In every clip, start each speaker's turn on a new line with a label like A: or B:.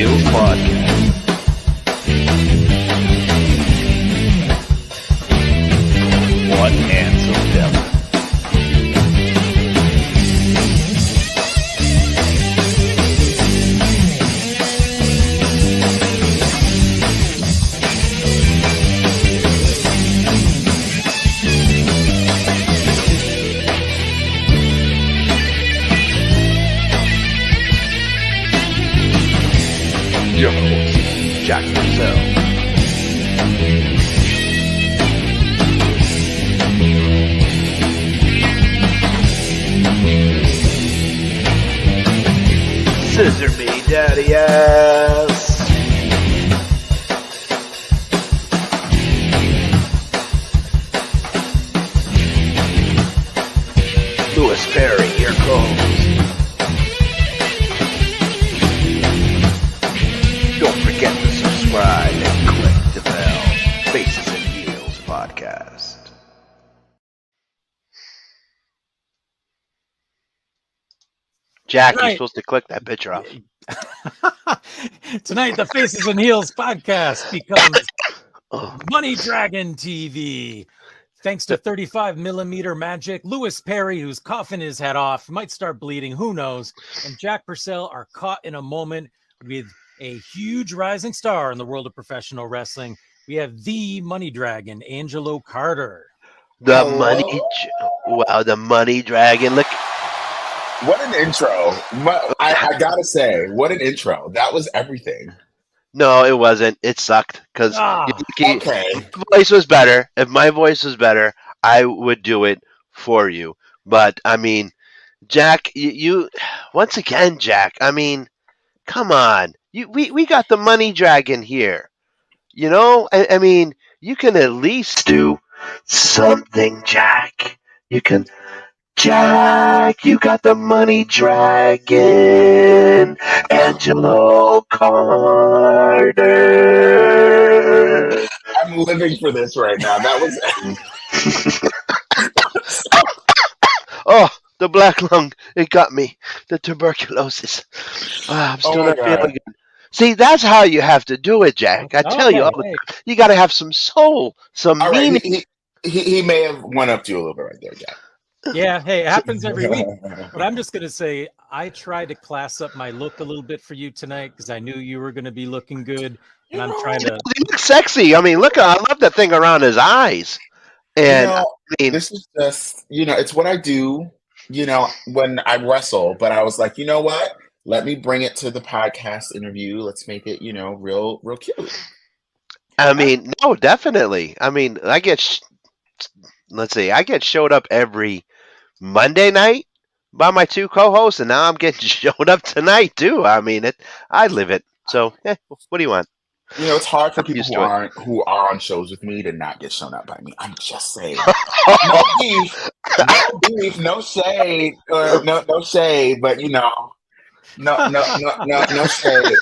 A: Heels Podcast. One handsome devil. Your host, Jack Purcell. Scissor me, daddy ass. Louis Perry, your co-host. Don't forget to subscribe and click the bell. Faces and Heels Podcast. Jack, you're supposed to click that picture off.
B: Tonight, the Faces and Heels podcast becomes Money Dragon TV. Thanks to 35 millimeter magic, Louis Perry, who's coughing his head off, might start bleeding, who knows, and Jack Purcell are caught in a moment with a huge rising star in the world of professional wrestling. We have the Money Dragon, Angelo Carter.
A: The Money Dragon. Look.
C: What an intro. I gotta say, what an intro. That was everything.
A: No, it wasn't. It sucked because
C: okay.
A: If my voice was better, I would do it for you. But I mean, Jack, you once again, Jack. I mean, come on. We got the Money Dragon here. You know, I mean, you can at least do something, Jack. Jack, you got the Money Dragon, Angelo Carter.
C: I'm living for this right now. That was
A: Oh, the black lung, it got me. The tuberculosis. I'm still not feeling good. See, that's how you have to do it, Jack. I tell you, you got to have some soul, some meaning.
C: Right. He may have one up to you a little bit right there, Jack.
B: Yeah, hey, it happens every week. But I'm just going to say, I tried to class up my look a little bit for you tonight because I knew you were going to be looking good. And I'm trying to...
A: He looks sexy. I mean, I love that thing around his eyes. And I mean,
C: this is just, it's what I do, when I wrestle. But I was like, you know what? Let me bring it to the podcast interview. Let's make it, real cute.
A: I mean, no, definitely. I mean, I get showed up every Monday night by my two co-hosts, and now I'm getting showed up tonight too. I mean, I live it. So, what do you want?
C: It's hard for people who are on shows with me to not get shown up by me. I'm just saying. No beef, no shade, or no shade, but no shade.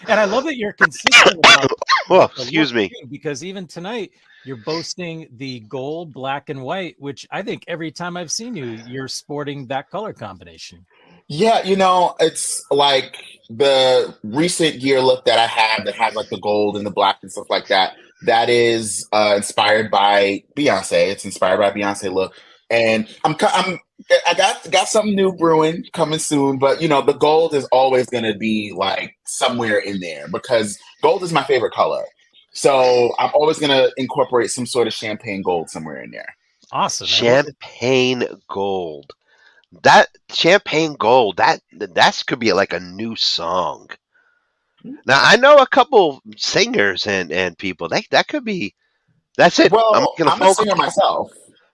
B: And I love that you're consistent about
A: excuse me.
B: Because even tonight, you're boasting the gold, black, and white, which I think every time I've seen you, you're sporting that color combination.
C: Yeah, it's like the recent year look that I have that has like the gold and the black and stuff like that. That is inspired by Beyonce. It's inspired by Beyonce look. And I got something new brewing coming soon, but the gold is always going to be like somewhere in there because gold is my favorite color. So I'm always going to incorporate some sort of champagne gold somewhere in there.
B: Awesome.
A: Champagne gold. That champagne gold, that could be like a new song. Now I know a couple singers and people. That could be. That's it.
C: Well, I'm a singer myself.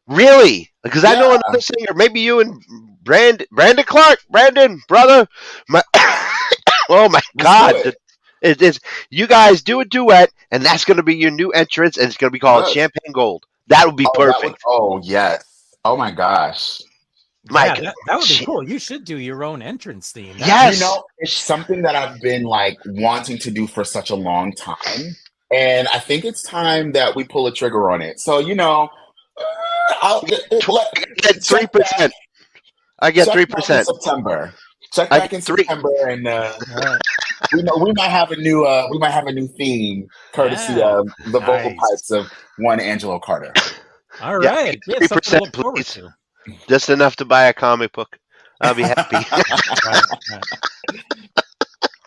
A: Really? Because I know another singer. Maybe you and Brandon Clark. Brandon, brother. Oh my God. It's you guys do a duet, and that's going to be your new entrance, and it's going to be called Champagne Gold. That would be perfect.
C: Yes. Oh my gosh.
B: Mike, that would be cool. You should do your own entrance theme.
A: Yes.
C: It's something that I've been like wanting to do for such a long time, and I think it's time that we pull a trigger on it. So
A: I'll get 3%. I get 3%.
C: September. Check
A: I
C: back
A: get
C: in
A: 3.
C: September, and
B: All right.
C: we might have a new theme courtesy
B: Yeah.
C: of the vocal
B: Nice.
C: pipes of one Angelo Carter.
B: All
A: Yeah,
B: right. Yeah, something to
A: 3%,
B: look forward
A: please.
B: to.
A: Just enough to buy a comic book. I'll be happy.
B: Right. Right.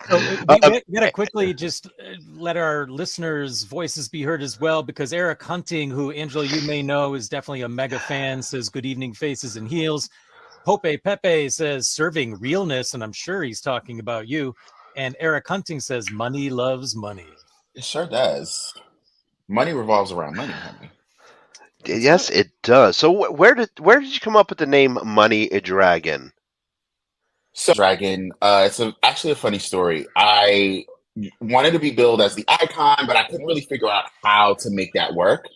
B: So we
A: Um,
B: got to quickly just let our listeners' voices be heard as well, because Eric Hunting, who, Angelo, you may know, is definitely a mega fan, says good evening, faces and heels. Pope Pepe says serving realness, and I'm sure he's talking about you. And Eric Hunting says money loves money.
C: It sure does. Money revolves around money, honey.
B: That's
A: yes,
B: right.
A: it does. So where did you come up with the name Money Dragon?
C: So, Dragon, actually a funny story. I wanted to be billed as the icon, but I couldn't really figure out how to make that work.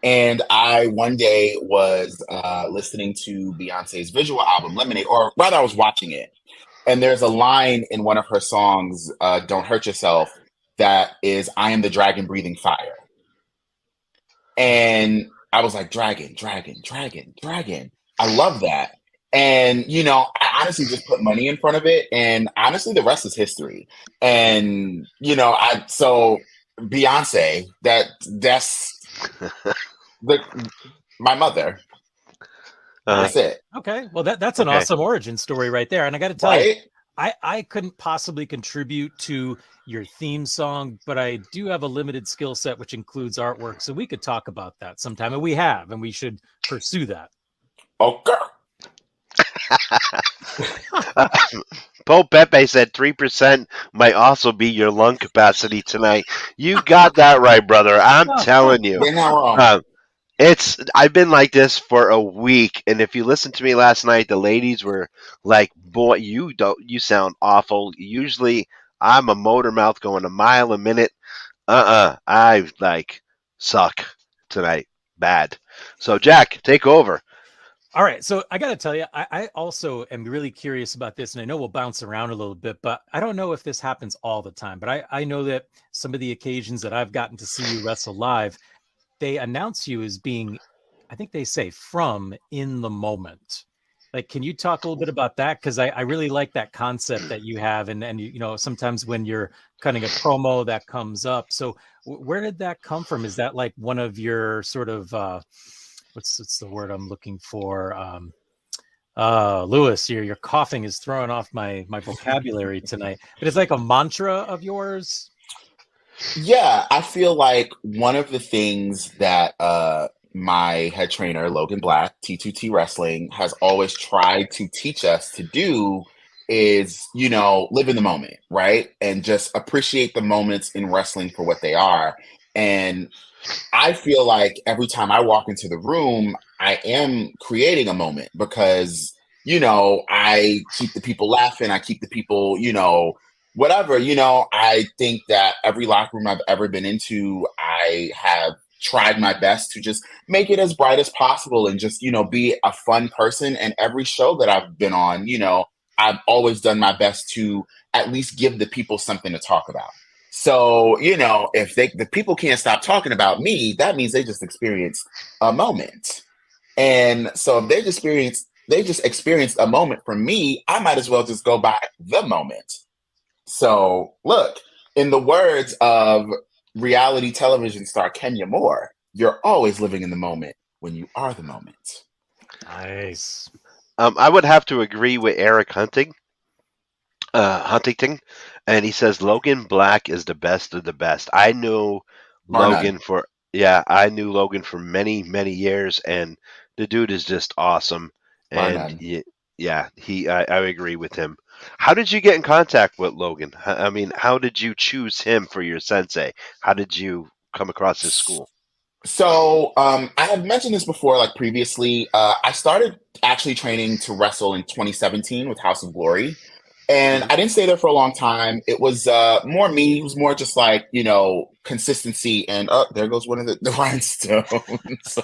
C: And I one day was listening to Beyonce's visual album Lemonade, or rather, I was watching it. And there's a line in one of her songs, "Don't Hurt Yourself," that is, "I am the dragon breathing fire." And I was like, dragon, dragon, dragon, dragon. I love that. And, I honestly just put money in front of it. And honestly, the rest is history. And, so Beyonce, that's my mother. That's it.
B: Okay. Well, that's an
A: Okay.
B: awesome origin story right there. And I got to tell you, I couldn't possibly contribute to your theme song, but I do have a limited skill set, which includes artwork. So we could talk about that sometime. And we have, and we should pursue that.
C: Okay.
A: Pope Pepe said 3% might also be your lung capacity tonight. You got that right, brother. I'm telling you.
C: You're not wrong.
A: I've been like this for a week, and if you listened to me last night, the ladies were like, "Boy, you sound awful." Usually, I'm a motor mouth going a mile a minute. I suck tonight, bad. So, Jack, take over.
B: All right. So I got to tell you, I also am really curious about this, and I know we'll bounce around a little bit, but I don't know if this happens all the time. But I know that some of the occasions that I've gotten to see you wrestle live, they announce you as being, I think they say, from in the moment. Like, can you talk a little bit about that? Because I really like that concept that you have. And sometimes when you're cutting a promo, that comes up. So where did that come from? Is that like one of your sort of, what's the word I'm looking for? Lewis, your coughing is throwing off my vocabulary tonight. But it's like a mantra of yours.
C: Yeah, I feel like one of the things that my head trainer, Logan Black, T2T Wrestling, has always tried to teach us to do is, live in the moment, right? And just appreciate the moments in wrestling for what they are. And I feel like every time I walk into the room, I am creating a moment because, I keep the people laughing. I keep the people, whatever, I think that every locker room I've ever been into, I have tried my best to just make it as bright as possible and just, be a fun person. And every show that I've been on, I've always done my best to at least give the people something to talk about. So, if the people can't stop talking about me, that means they just experienced a moment. And so if they just experienced a moment from me, I might as well just go by the moment. So look, in the words of reality television star Kenya Moore, you're always living in the moment when you are the moment.
B: Nice.
A: I would have to agree with Eric Huntington, and he says Logan Black is the best of the best. I knew
C: Bar
A: I knew Logan for many many years, and the dude is just awesome. And
C: none.
A: I agree with him. How did you get in contact with Logan? I mean, how did you choose him for your sensei? How did you come across his school?
C: So I have mentioned this before, like previously. I started actually training to wrestle in 2017 with House of Glory. And
A: Mhm.
C: I didn't stay there for a long time. It was more me. It was more just like, consistency. And there goes one of the rhinestones.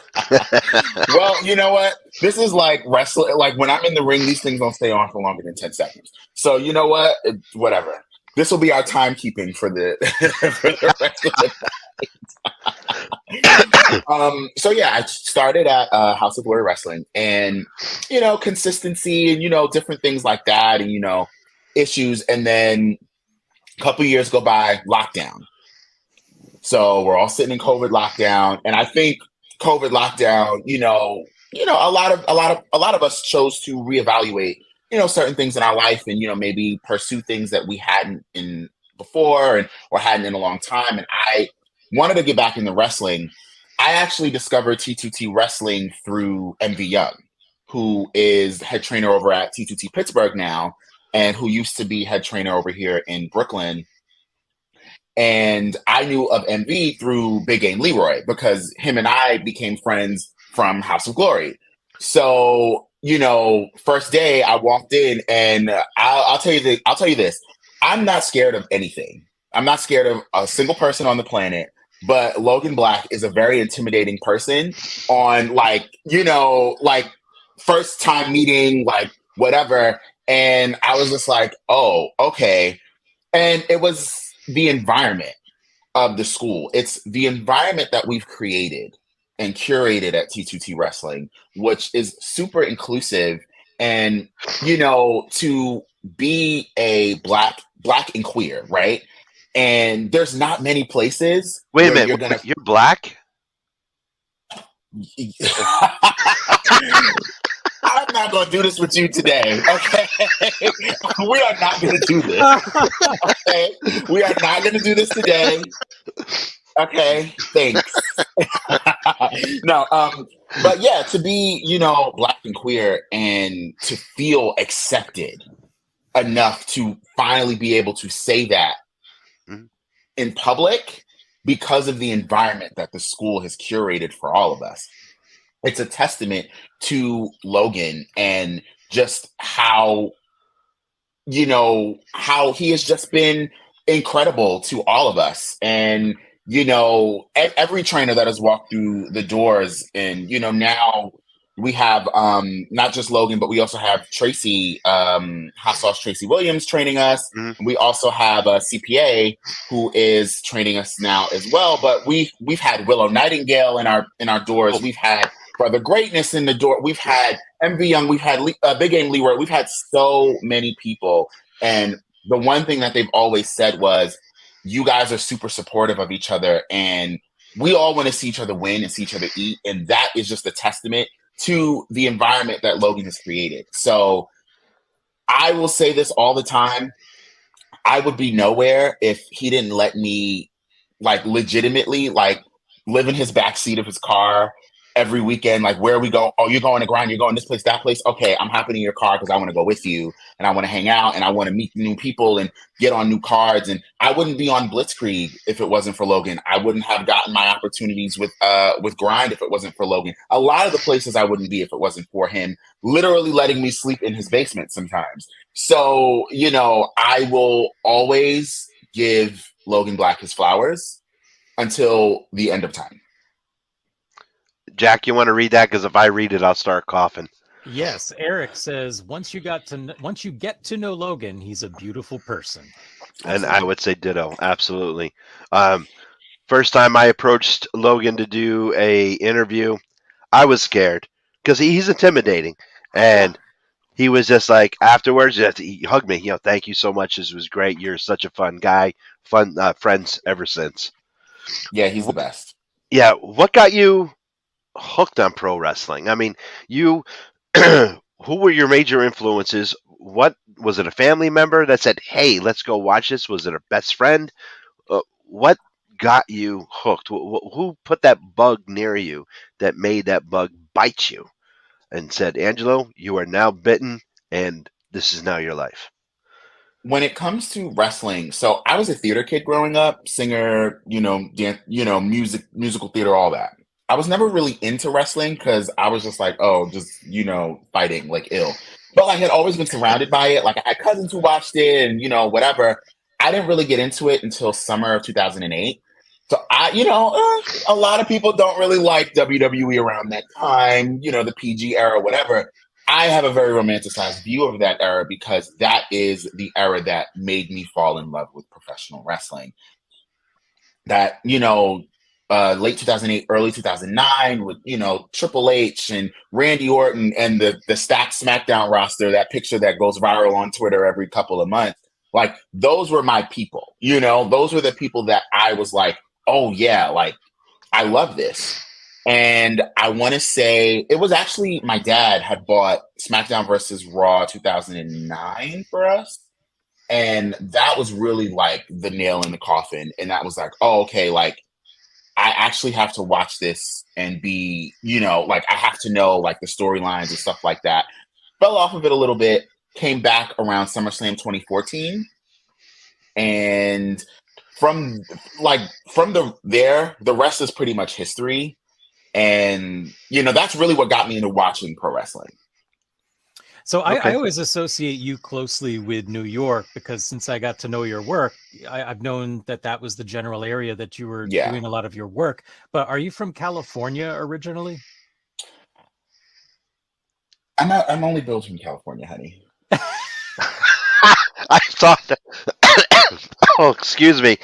C: Well, you know what? This is like wrestling. Like when I'm in the ring, these things don't stay on for longer than 10 seconds. So you know what? Whatever. This will be our timekeeping for the for the rest of the So yeah, I started at House of Glory Wrestling, and consistency, and different things like that, and issues, and then a couple years go by, lockdown. So we're all sitting in COVID lockdown, and I think COVID lockdown, a lot of us chose to reevaluate, certain things in our life, and maybe pursue things that we hadn't in before, and or hadn't in a long time. And I wanted to get back into wrestling. I actually discovered T2T wrestling through MV Young, who is head trainer over at T2T Pittsburgh now, and who used to be head trainer over here in Brooklyn. And I knew of MV through Big Game Leroy, because him and I became friends from House of Glory. So, first day I walked in, and I'll tell you this. I'm not scared of anything. I'm not scared of a single person on the planet. But Logan Black is a very intimidating person on, first time meeting, whatever. And I was just like, oh, okay. And it was the environment of the school. It's the environment that we've created and curated at T2T Wrestling, which is super inclusive. And, to be a black and queer, right? And there's not many places
A: Wait a
C: where
A: minute.
C: you're gonna.
A: You're black?
C: I'm not going to do this with you today, okay? We are not going to do this, okay? We are not going to do this today, okay? Thanks. No, but yeah, to be, black and queer, and to feel accepted enough to finally be able to say that in public, because of the environment that the school has curated for all of us. It's a testament to Logan, and just how he has just been incredible to all of us. And every trainer that has walked through the doors, and now we have not just Logan, but we also have Tracy, Hot Sauce Tracy Williams, training us.
A: Mm-hmm.
C: We also have a CPA who is training us now as well. But we've had Willow Nightingale in our doors. We've had Brother Greatness in the door. We've had MV Young. We've had Big Game Leroy. We've had so many people. And the one thing that they've always said was, you guys are super supportive of each other, and we all want to see each other win and see each other eat. And that is just a testament to the environment that Logan has created. So I will say this all the time. I would be nowhere if he didn't let me, legitimately, live in his backseat of his car every weekend. Where we go, oh, you're going to grind, you're going this place, that place. Okay, I'm hopping in your car because I want to go with you, and I want to hang out, and I want to meet new people and get on new cards. And I wouldn't be on Blitzkrieg if it wasn't for Logan. I wouldn't have gotten my opportunities with grind if it wasn't for Logan. A lot of the places I wouldn't be if it wasn't for him literally letting me sleep in his basement sometimes. So, I will always give Logan Black his flowers until the end of time.
A: Jack, you want to read that? Because if I read it, I'll start coughing.
B: Yes, Eric says once you get to know Logan, he's a beautiful person.
A: And I would say ditto. Absolutely. First time I approached Logan to do a interview, I was scared because he's intimidating, and he was just like, afterwards, he hugged me. Thank you so much. This was great. You're such a fun guy. Fun friends ever since.
C: Yeah, he's the best.
A: Yeah, what got you hooked on pro wrestling? I mean, you who were your major influences? What was it? A family member that said, "Hey, let's go watch this"? Was it a best friend? What got you hooked? Who put that bug near you that made that bug bite you and said, "Angelo, you are now bitten, and this is now your life"?
C: When it comes to wrestling, so I was a theater kid growing up, singer, dance, musical theater, all that. I was never really into wrestling because I was just like, oh, just, fighting like ill. But I had always been surrounded by it. I had cousins who watched it, and, whatever. I didn't really get into it until summer of 2008. So a lot of people don't really like WWE around that time, the PG era, whatever. I have a very romanticized view of that era because that is the era that made me fall in love with professional wrestling. That, late 2008, early 2009 with, Triple H and Randy Orton and the stacked SmackDown roster, that picture that goes viral on Twitter every couple of months. Like, those were my people, those were the people that I was like, oh yeah, like, I love this. And I want to say it was actually my dad had bought SmackDown versus Raw 2009 for us. And that was really like the nail in the coffin. And that was like, oh, okay, like, I actually have to watch this and be, like, I have to know like the storylines and stuff like that. Fell off of it a little bit, came back around SummerSlam 2014. And from the rest is pretty much history. And, that's really what got me into watching pro wrestling.
B: So I always associate you closely with New York because since I got to know your work, I've known that was the general area that you were doing a lot of your work. But are you from California originally?
C: I'm only built from California, honey.
A: I thought that. Oh, excuse me.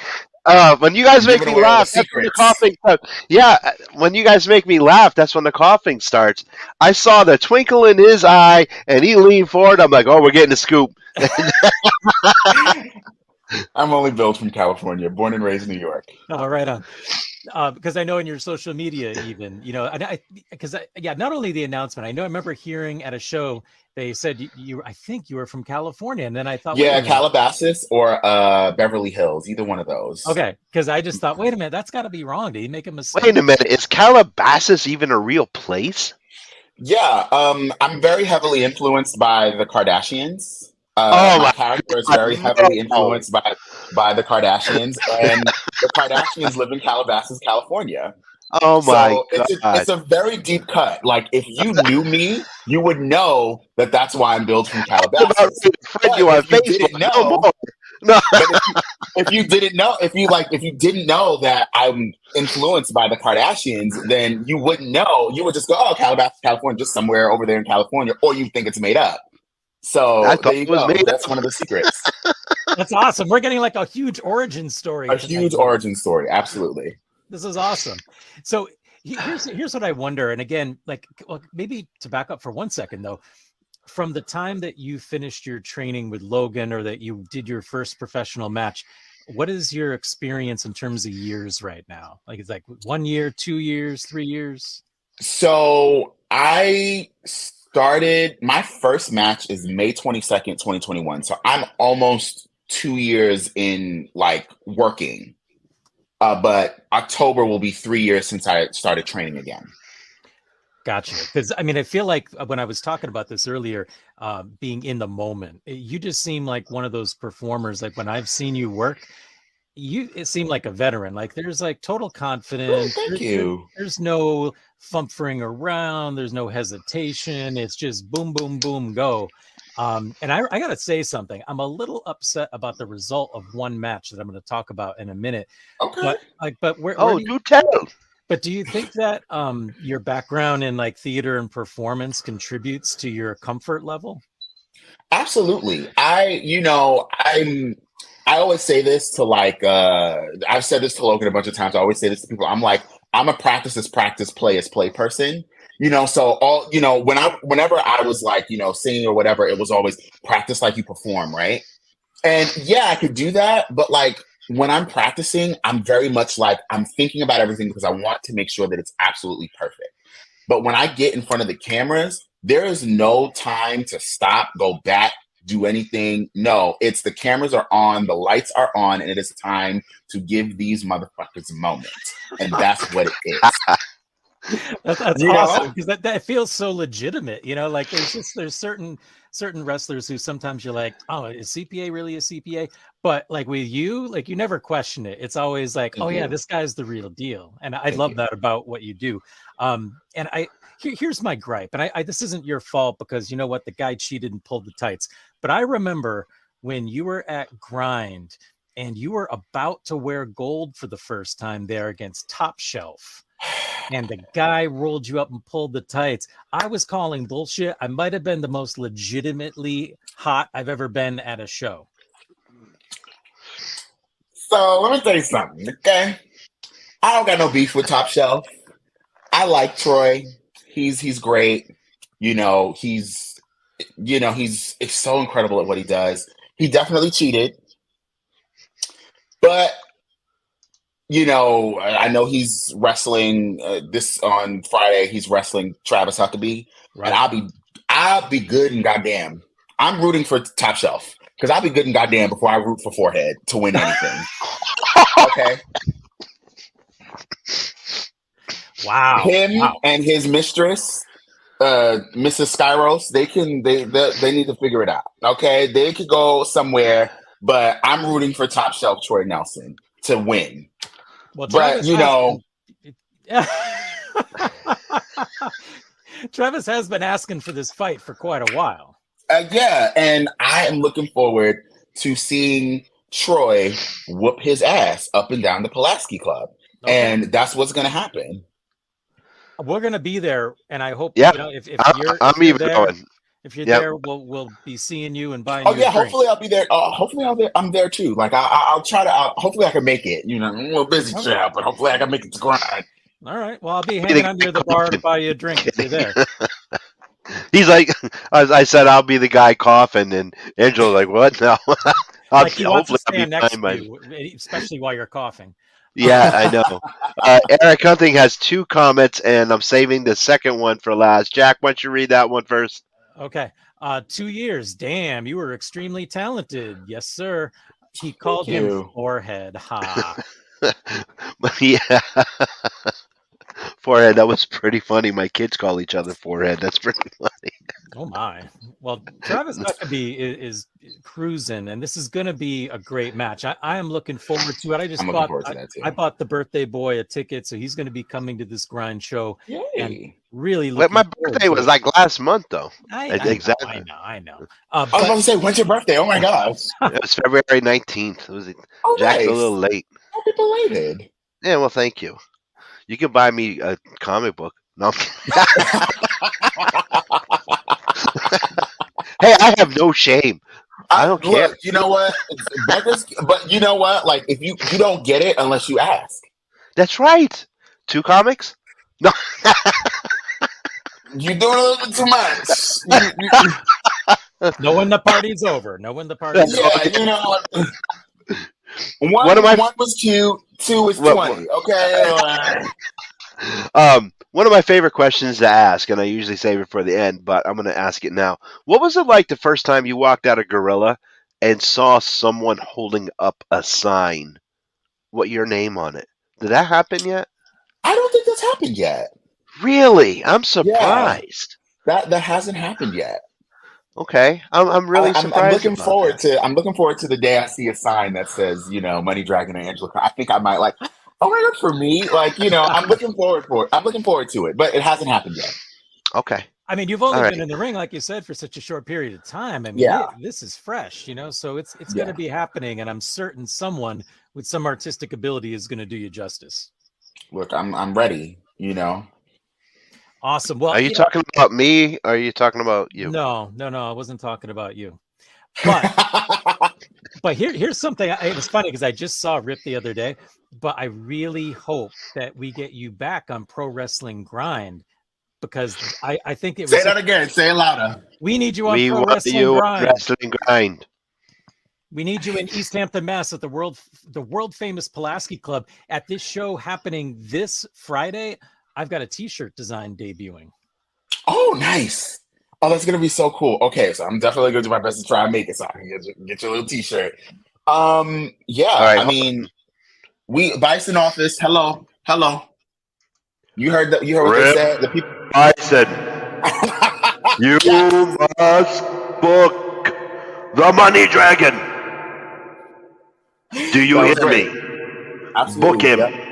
A: When you guys make me laugh, that's when the coughing starts. Yeah, when you guys make me laugh, that's when the coughing starts. I saw the twinkle in his eye, and he leaned forward. I'm like, oh, we're getting a scoop.
C: I'm only built from California, born and raised in New York.
B: Oh, right on. Because I know in your social media, even, not only the announcement, I remember hearing at a show, they said I think you were from California. And then I thought,
C: yeah, Calabasas or Beverly Hills, either one of those.
B: Okay. Because I just thought, wait a minute, that's got to be wrong. Did he make a mistake?
A: Wait a minute. Is Calabasas even a real place?
C: Yeah. I'm very heavily influenced by the Kardashians. My character is very heavily influenced by the Kardashians, and the Kardashians live in Calabasas, California.
A: Oh my God.
C: It's a very deep cut. Like, if you knew me, you would know that that's why I'm built from Calabasas. If you didn't know that I'm influenced by the Kardashians, then you wouldn't know. You would just go, oh, Calabasas, California, just somewhere over there in California, or you think it's made up. So there you go. That's one of the secrets.
B: That's awesome. We're getting like a huge origin story.
C: Origin story. Absolutely.
B: This is awesome. So here's what I wonder. And again, maybe to back up for 1 second, though, from the time that you finished your training with Logan or that you did your first professional match, what is your experience in terms of years right now? Like, it's like 1 year, 2 years, 3 years?
C: So I started, my first match is May 22nd, 2021. So I'm almost 2 years in like working. But October will be 3 years since I started training again.
B: Gotcha. Because I feel like when I was talking about this earlier, being in the moment, you just seem like one of those performers. Like, when I've seen you work, it seemed like a veteran. Like, there's like total confidence.
C: Thank you.
B: There's no fumfering around. There's no hesitation. It's just boom, boom, boom, go. And I got to say something. I'm a little upset about the result of one match that I'm going to talk about in a minute.
C: Okay.
B: But where
A: do tell.
B: But do you think that your background in like theater and performance contributes to your comfort level?
C: Absolutely. I always say this to I've said this to Logan a bunch of times. I always say this to people. I'm like, I'm a practice is practice, play is play person. So whenever I was like, singing or whatever, it was always practice like you perform, right? And yeah, I could do that, but like when I'm practicing, I'm very much like I'm thinking about everything because I want to make sure that it's absolutely perfect. But when I get in front of the cameras, there is no time to stop, go back, do anything. No, it's the cameras are on, the lights are on, and it is time to give these motherfuckers a moment. And that's what it is.
B: That's awesome, because that feels so legitimate. Like there's certain wrestlers who sometimes you're like, oh, is CPA really a CPA? But like with you, like you never question it. It's always like, oh yeah, this guy's the real deal. And I love that about what you do. And here's my gripe, and I this isn't your fault because you know what, the guy cheated and pulled the tights. But I remember when you were at Grind and you were about to wear gold for the first time there against Top Shelf. And the guy rolled you up and pulled the tights. I was calling bullshit. I might have been the most legitimately hot I've ever been at a show.
C: So let me tell you something, okay? I don't got no beef with Top Shelf. I like Troy. He's great. You know, he's so incredible at what he does. He definitely cheated, but I know he's wrestling this on Friday. He's wrestling Travis Huckabee, and
B: Right.
C: I'll be good and goddamn. I'm rooting for Top Shelf because I'll be good and goddamn before I root for Forehead to win anything. Okay,
B: Wow.
C: him
B: Wow.
C: and his mistress, Mrs. Skyros, they need to figure it out. Okay, they could go somewhere, but I'm rooting for Top Shelf Troy Nelson to win.
B: Well,
C: But
B: Travis has been asking for this fight for quite a while.
C: yeah, and I am looking forward to seeing Troy whoop his ass up and down the Pulaski Club, and that's what's going to happen.
B: We're going to be there, and I hope if
A: I'm
B: you're
A: even
B: there,
A: going.
B: if you're there, we'll be seeing you and buying.
C: Oh
B: you
C: yeah,
B: a drink.
C: hopefully I'll be there. Hopefully I'm there too. Like I'll try to. Hopefully I can make it. I'm a little busy, child, but hopefully I can make it to grind.
B: All right. Well, I'll be hanging out near the bar to buy you a drink if you're there.
A: He's like, I said, I'll be the guy coughing, and Angela's like, what? No.
B: Like he wants to
A: Hopefully
B: stand next to you, especially while you're coughing.
A: Yeah, I know. Eric Hunting has 2 comments, and I'm saving the second one for last. Jack, why don't you read that one first?
B: Okay. 2 years. Damn, you were extremely talented. Yes, sir. He called him Forehead. Ha.
A: Yeah. Forehead, that was pretty funny. My kids call each other Forehead. That's pretty funny.
B: Oh my. Well, Travis Huckabee is cruising, and this is going to be a great match. I am looking forward to it. I bought the birthday boy a ticket, so he's going to be coming to this grind show.
C: Yay.
B: And really looking
A: my birthday was like last month, though.
B: Exactly. I know.
C: I was about to say, when's your birthday? Oh my gosh.
A: It was February 19th. Jack's a little late.
C: Happy belated.
A: Yeah, well, thank you. You can buy me a comic book. No. Hey, I have no shame. I don't care.
C: Look, you know what? But you know what? Like, if you don't get it unless you ask.
A: That's right. 2 comics? No.
C: You're doing a little bit too much.
B: Know when the party's over. Know when the party's over.
C: Yeah, One was cute, 2 was 20. Okay.
A: One of my favorite questions to ask, and I usually save it for the end, but I'm going to ask it now. What was it like the first time you walked out of Gorilla and saw someone holding up a sign with your name on it? Did that happen yet?
C: I don't think that's happened yet.
A: Really? I'm surprised.
C: Yeah, that hasn't happened yet.
A: Okay, I'm really surprised.
C: I'm looking forward to the day I see a sign that says, Money Dragon and Angela. I think I might oh my god, for me, I'm looking forward to it, but it hasn't happened yet.
A: Okay.
B: I mean, you've only been in the ring, like you said, for such a short period of time. I mean, this is fresh, so it's going to be happening, and I'm certain someone with some artistic ability is going to do you justice.
C: Look, I'm ready.
B: Awesome. Well,
A: are you talking about me? Or are you talking about you?
B: No. I wasn't talking about you. But here's something. It was funny because I just saw Rip the other day, but I really hope that we get you back on Pro Wrestling Grind, because I think it was.
C: Say that again. Say it louder.
B: We need you on Pro Wrestling Grind. We need you in East Hampton, Mass, at the world famous Pulaski Club at this show happening this Friday. I've got a T-shirt design debuting.
C: Oh, nice. Oh, that's going to be so cool. Okay, so I'm definitely going to do my best to try and make it so I can get your little T-shirt. Yeah, right, I mean, Bison office, hello. You heard what they said? The people.
A: Bison, you must book the Money Dragon. Do you hear me?
C: Absolutely.
A: Book him.
C: Yeah.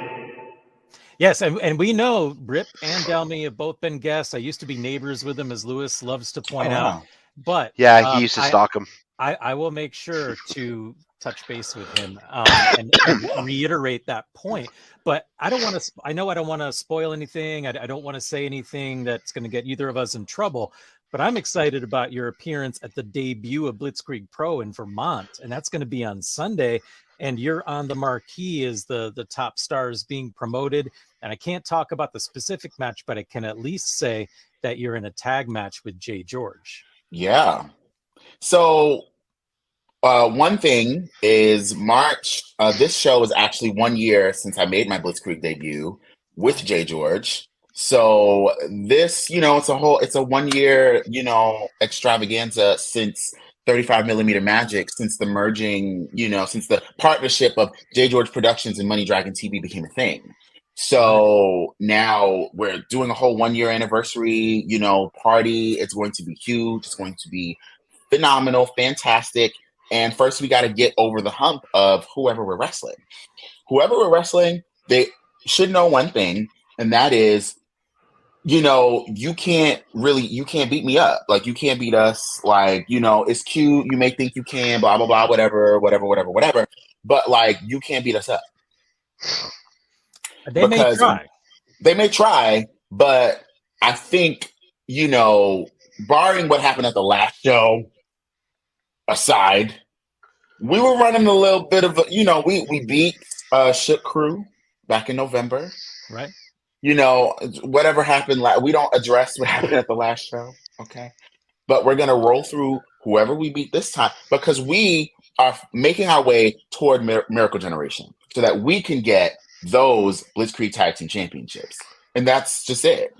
B: Yes, and we know Rip and Delmy have both been guests. I used to be neighbors with him, as Lewis loves to point out. But
A: yeah, he used to stalk him.
B: I will make sure to touch base with him and reiterate that point. But I don't want to. I know I don't want to spoil anything. I don't want to say anything that's going to get either of us in trouble. But I'm excited about your appearance at the debut of Blitzkrieg Pro in Vermont, and that's going to be on Sunday. and you're on the marquee as the top stars being promoted. And I can't talk about the specific match, but I can at least say that you're in a tag match with Jay George.
C: Yeah. So one thing is March. This show is actually 1 year since I made my Blitzkrieg debut with Jay George. So this, it's a 1 year, extravaganza since 35 millimeter magic, since the merging, since the partnership of Jay George Productions and Money Dragon TV became a thing. So now we're doing a whole 1 year anniversary, party. It's going to be huge. It's going to be phenomenal, fantastic. And first, we got to get over the hump of whoever we're wrestling. Whoever we're wrestling, they should know one thing, and that is, you can't beat me up. Like, you can't beat us. Like, it's cute. You may think you can, blah, blah, blah, whatever. But, like, you can't beat us up.
B: They may try.
C: They may try, but I think, barring what happened at the last show aside, we were running a little bit of we beat Shook Crew back in November.
B: Right.
C: Whatever happened, we don't address what happened at the last show, okay? But we're going to roll through whoever we beat this time, because we are making our way toward Miracle Generation so that we can get those Blitzkrieg Tag Team Championships. And that's just it.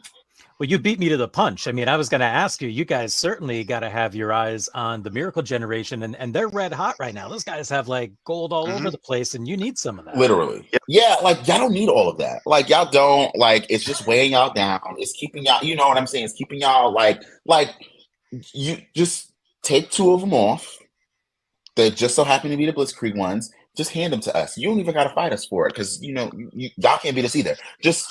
B: Well, you beat me to the punch. I mean, I was going to ask you, you guys certainly got to have your eyes on the Miracle Generation, and they're red hot right now. Those guys have like gold all over the place, and you need some of that.
C: Literally. Yep. Yeah, like y'all don't need all of that. Like y'all don't, like, it's just weighing y'all down. It's keeping y'all, you know what I'm saying? It's keeping y'all like you just take 2 of them off. They just so happen to be the Blitzkrieg ones. Just hand them to us. You don't even got to fight us for it, because y'all can't beat us either. Just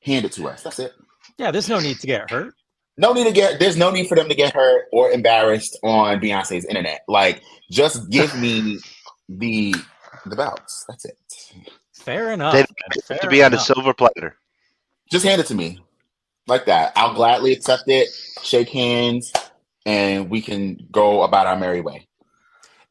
C: hand it to us. That's it.
B: Yeah, there's no need to get hurt.
C: There's no need for them to get hurt or embarrassed on Beyonce's internet. Like, just give me the belts. That's it.
B: Fair enough.
A: They have to be on a silver platter.
C: Just hand it to me. Like that. I'll gladly accept it, shake hands, and we can go about our merry way.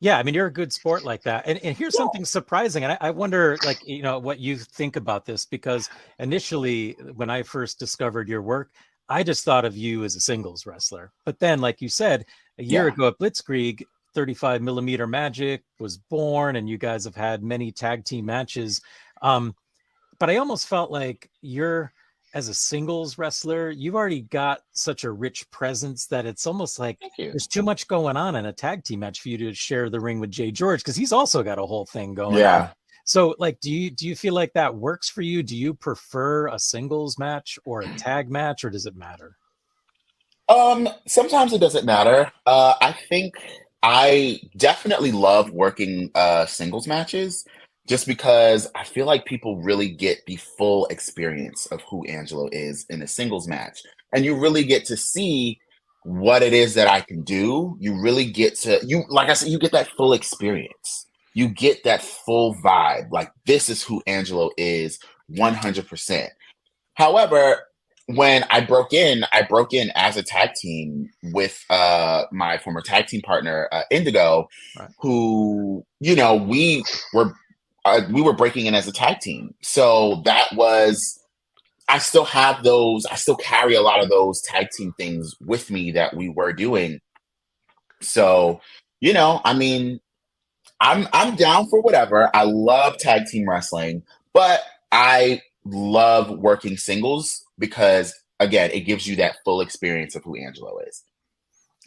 B: Yeah, I mean, you're a good sport like that. And here's something surprising. And I wonder, like, what you think about this, because initially when I first discovered your work, I just thought of you as a singles wrestler. But then, like you said, a year ago at Blitzkrieg, 35 millimeter magic was born, and you guys have had many tag team matches. But I almost felt like as a singles wrestler, you've already got such a rich presence that it's almost like there's too much going on in a tag team match for you to share the ring with Jay George, because he's also got a whole thing going on. So, like, do you feel like that works for you? Do you prefer a singles match or a tag match, or does it matter?
C: Sometimes it doesn't matter. I think I definitely love working singles matches, just because I feel like people really get the full experience of who Angelo is in a singles match. And you really get to see what it is that I can do. You really get to, like I said, you get that full experience. You get that full vibe. Like, this is who Angelo is 100%. However, when I broke in as a tag team with my former tag team partner, Indigo, right, who, we were breaking in as a tag team. So that was, I still carry a lot of those tag team things with me that we were doing. So, I mean, I'm down for whatever. I love tag team wrestling, but I love working singles because, again, it gives you that full experience of who Angelo is.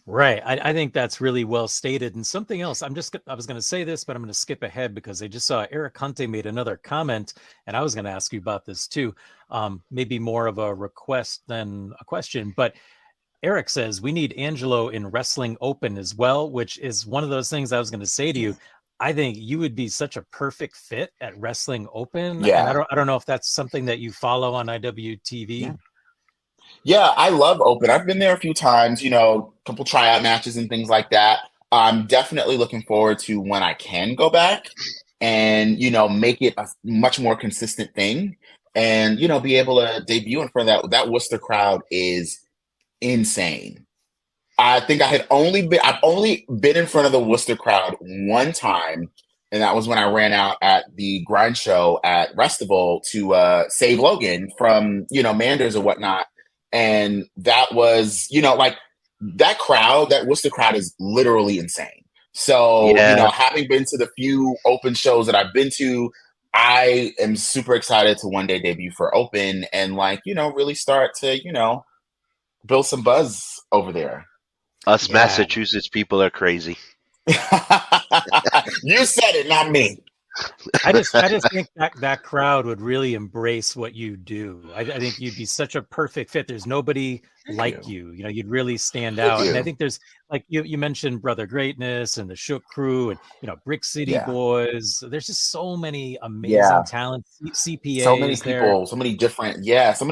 B: Right. I think that's really well stated. And something else, I was going to say this, but I'm going to skip ahead because I just saw Eric Hunte made another comment, and I was going to ask you about this too. Maybe more of a request than a question, but Eric says we need Angelo in Wrestling Open as well, which is one of those things I was going to say to you. I think you would be such a perfect fit at Wrestling Open.
C: Yeah.
B: And I don't know if that's something that you follow on IWTV.
C: Yeah. Yeah, I love Open. I've been there a few times, a couple tryout matches and things like that. I'm definitely looking forward to when I can go back and, make it a much more consistent thing and, be able to debut in front of that. That Worcester crowd is insane. I think I've only been in front of the Worcester crowd one time, And that was when I ran out at the grind show at Restival to save Logan from, Manders or whatnot. And that was, like that crowd, that Worcester crowd is literally insane. So,
A: Yeah.
C: having been to the few open shows that I've been to, I am super excited to one day debut for Open and really start to, build some buzz over there.
A: Us
B: Yeah.
A: Massachusetts people are crazy.
C: You said it, not me.
B: I just think that crowd would really embrace what you do. I think you'd be such a perfect fit. There's nobody like you. You'd really stand out. And I think there's, like you mentioned, Brother Greatness and the Shook Crew and Brick City Boys. There's just so many amazing talents, CPAs.
C: So many people, so many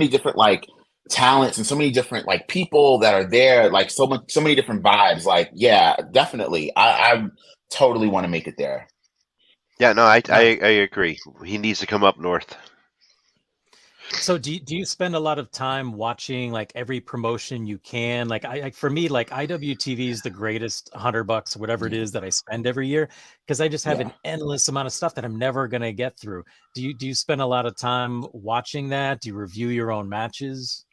C: different like talents and so many different like people that are there. Like so many different vibes. Like definitely. I totally want to make it there.
A: Yeah, no, I agree. He needs to come up north.
B: So do you spend a lot of time watching like every promotion you can? Like for me, like IWTV is the greatest $100, whatever it is that I spend every year, because I just have an endless amount of stuff that I'm never gonna get through. Do you spend a lot of time watching that? Do you review your own matches?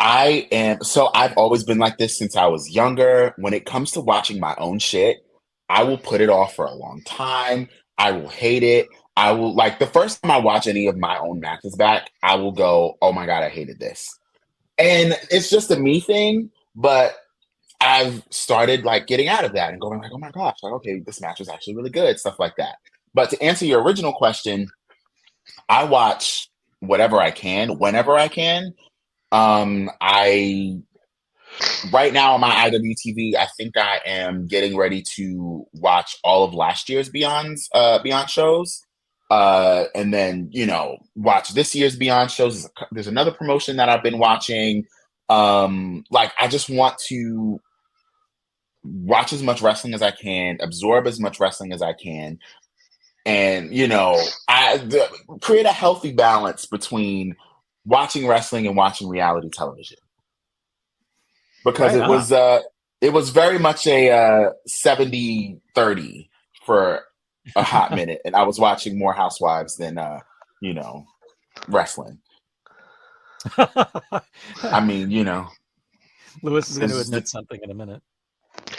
C: So I've always been like this since I was younger. When it comes to watching my own shit, I will put it off for a long time. I will hate it. I will, like, the first time I watch any of my own matches back, I will go, oh my God, I hated this. And it's just a me thing, but I've started like getting out of that and going like, oh my gosh, like, okay, this match was actually really good, stuff like that. But to answer your original question, I watch whatever I can, whenever I can. Right now on my IWTV, I think I am getting ready to watch all of last year's Beyond shows. And then, watch this year's Beyond shows. There's another promotion that I've been watching. Like, I just want to watch as much wrestling as I can, absorb as much wrestling as I can, and, create a healthy balance between watching wrestling and watching reality television. Because it was very much a 70-30 for a hot minute, and I was watching more Housewives than wrestling. I mean,
B: Lewis is going to admit something in a minute.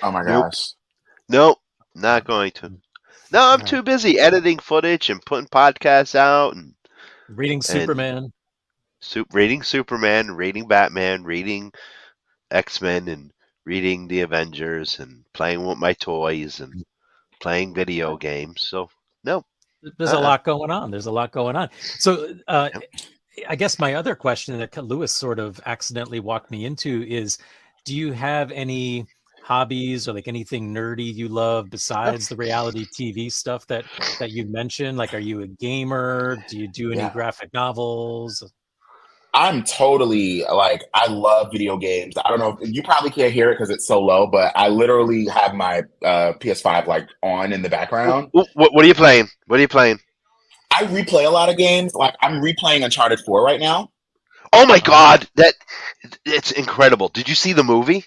C: Oh my gosh!
A: Nope, not going to. No, I'm too busy editing footage and putting podcasts out and
B: reading Superman,
A: reading Superman, reading Batman, reading X-Men, and reading the Avengers, and playing with my toys and playing video games. So no,
B: there's a lot going on. There's a lot going on. So I guess my other question that Lewis sort of accidentally walked me into is, do you have any hobbies or like anything nerdy you love besides the reality TV stuff that you mentioned? Like, are you a gamer? Do you do any graphic novels?
C: I'm totally like, I love video games. I don't know, you probably can't hear it because it's so low, but I literally have my PS5 like on in the background.
A: What are you playing? What are you playing?
C: I replay a lot of games. Like, I'm replaying Uncharted 4 right now.
A: Oh my God, it's incredible. Did you see the movie?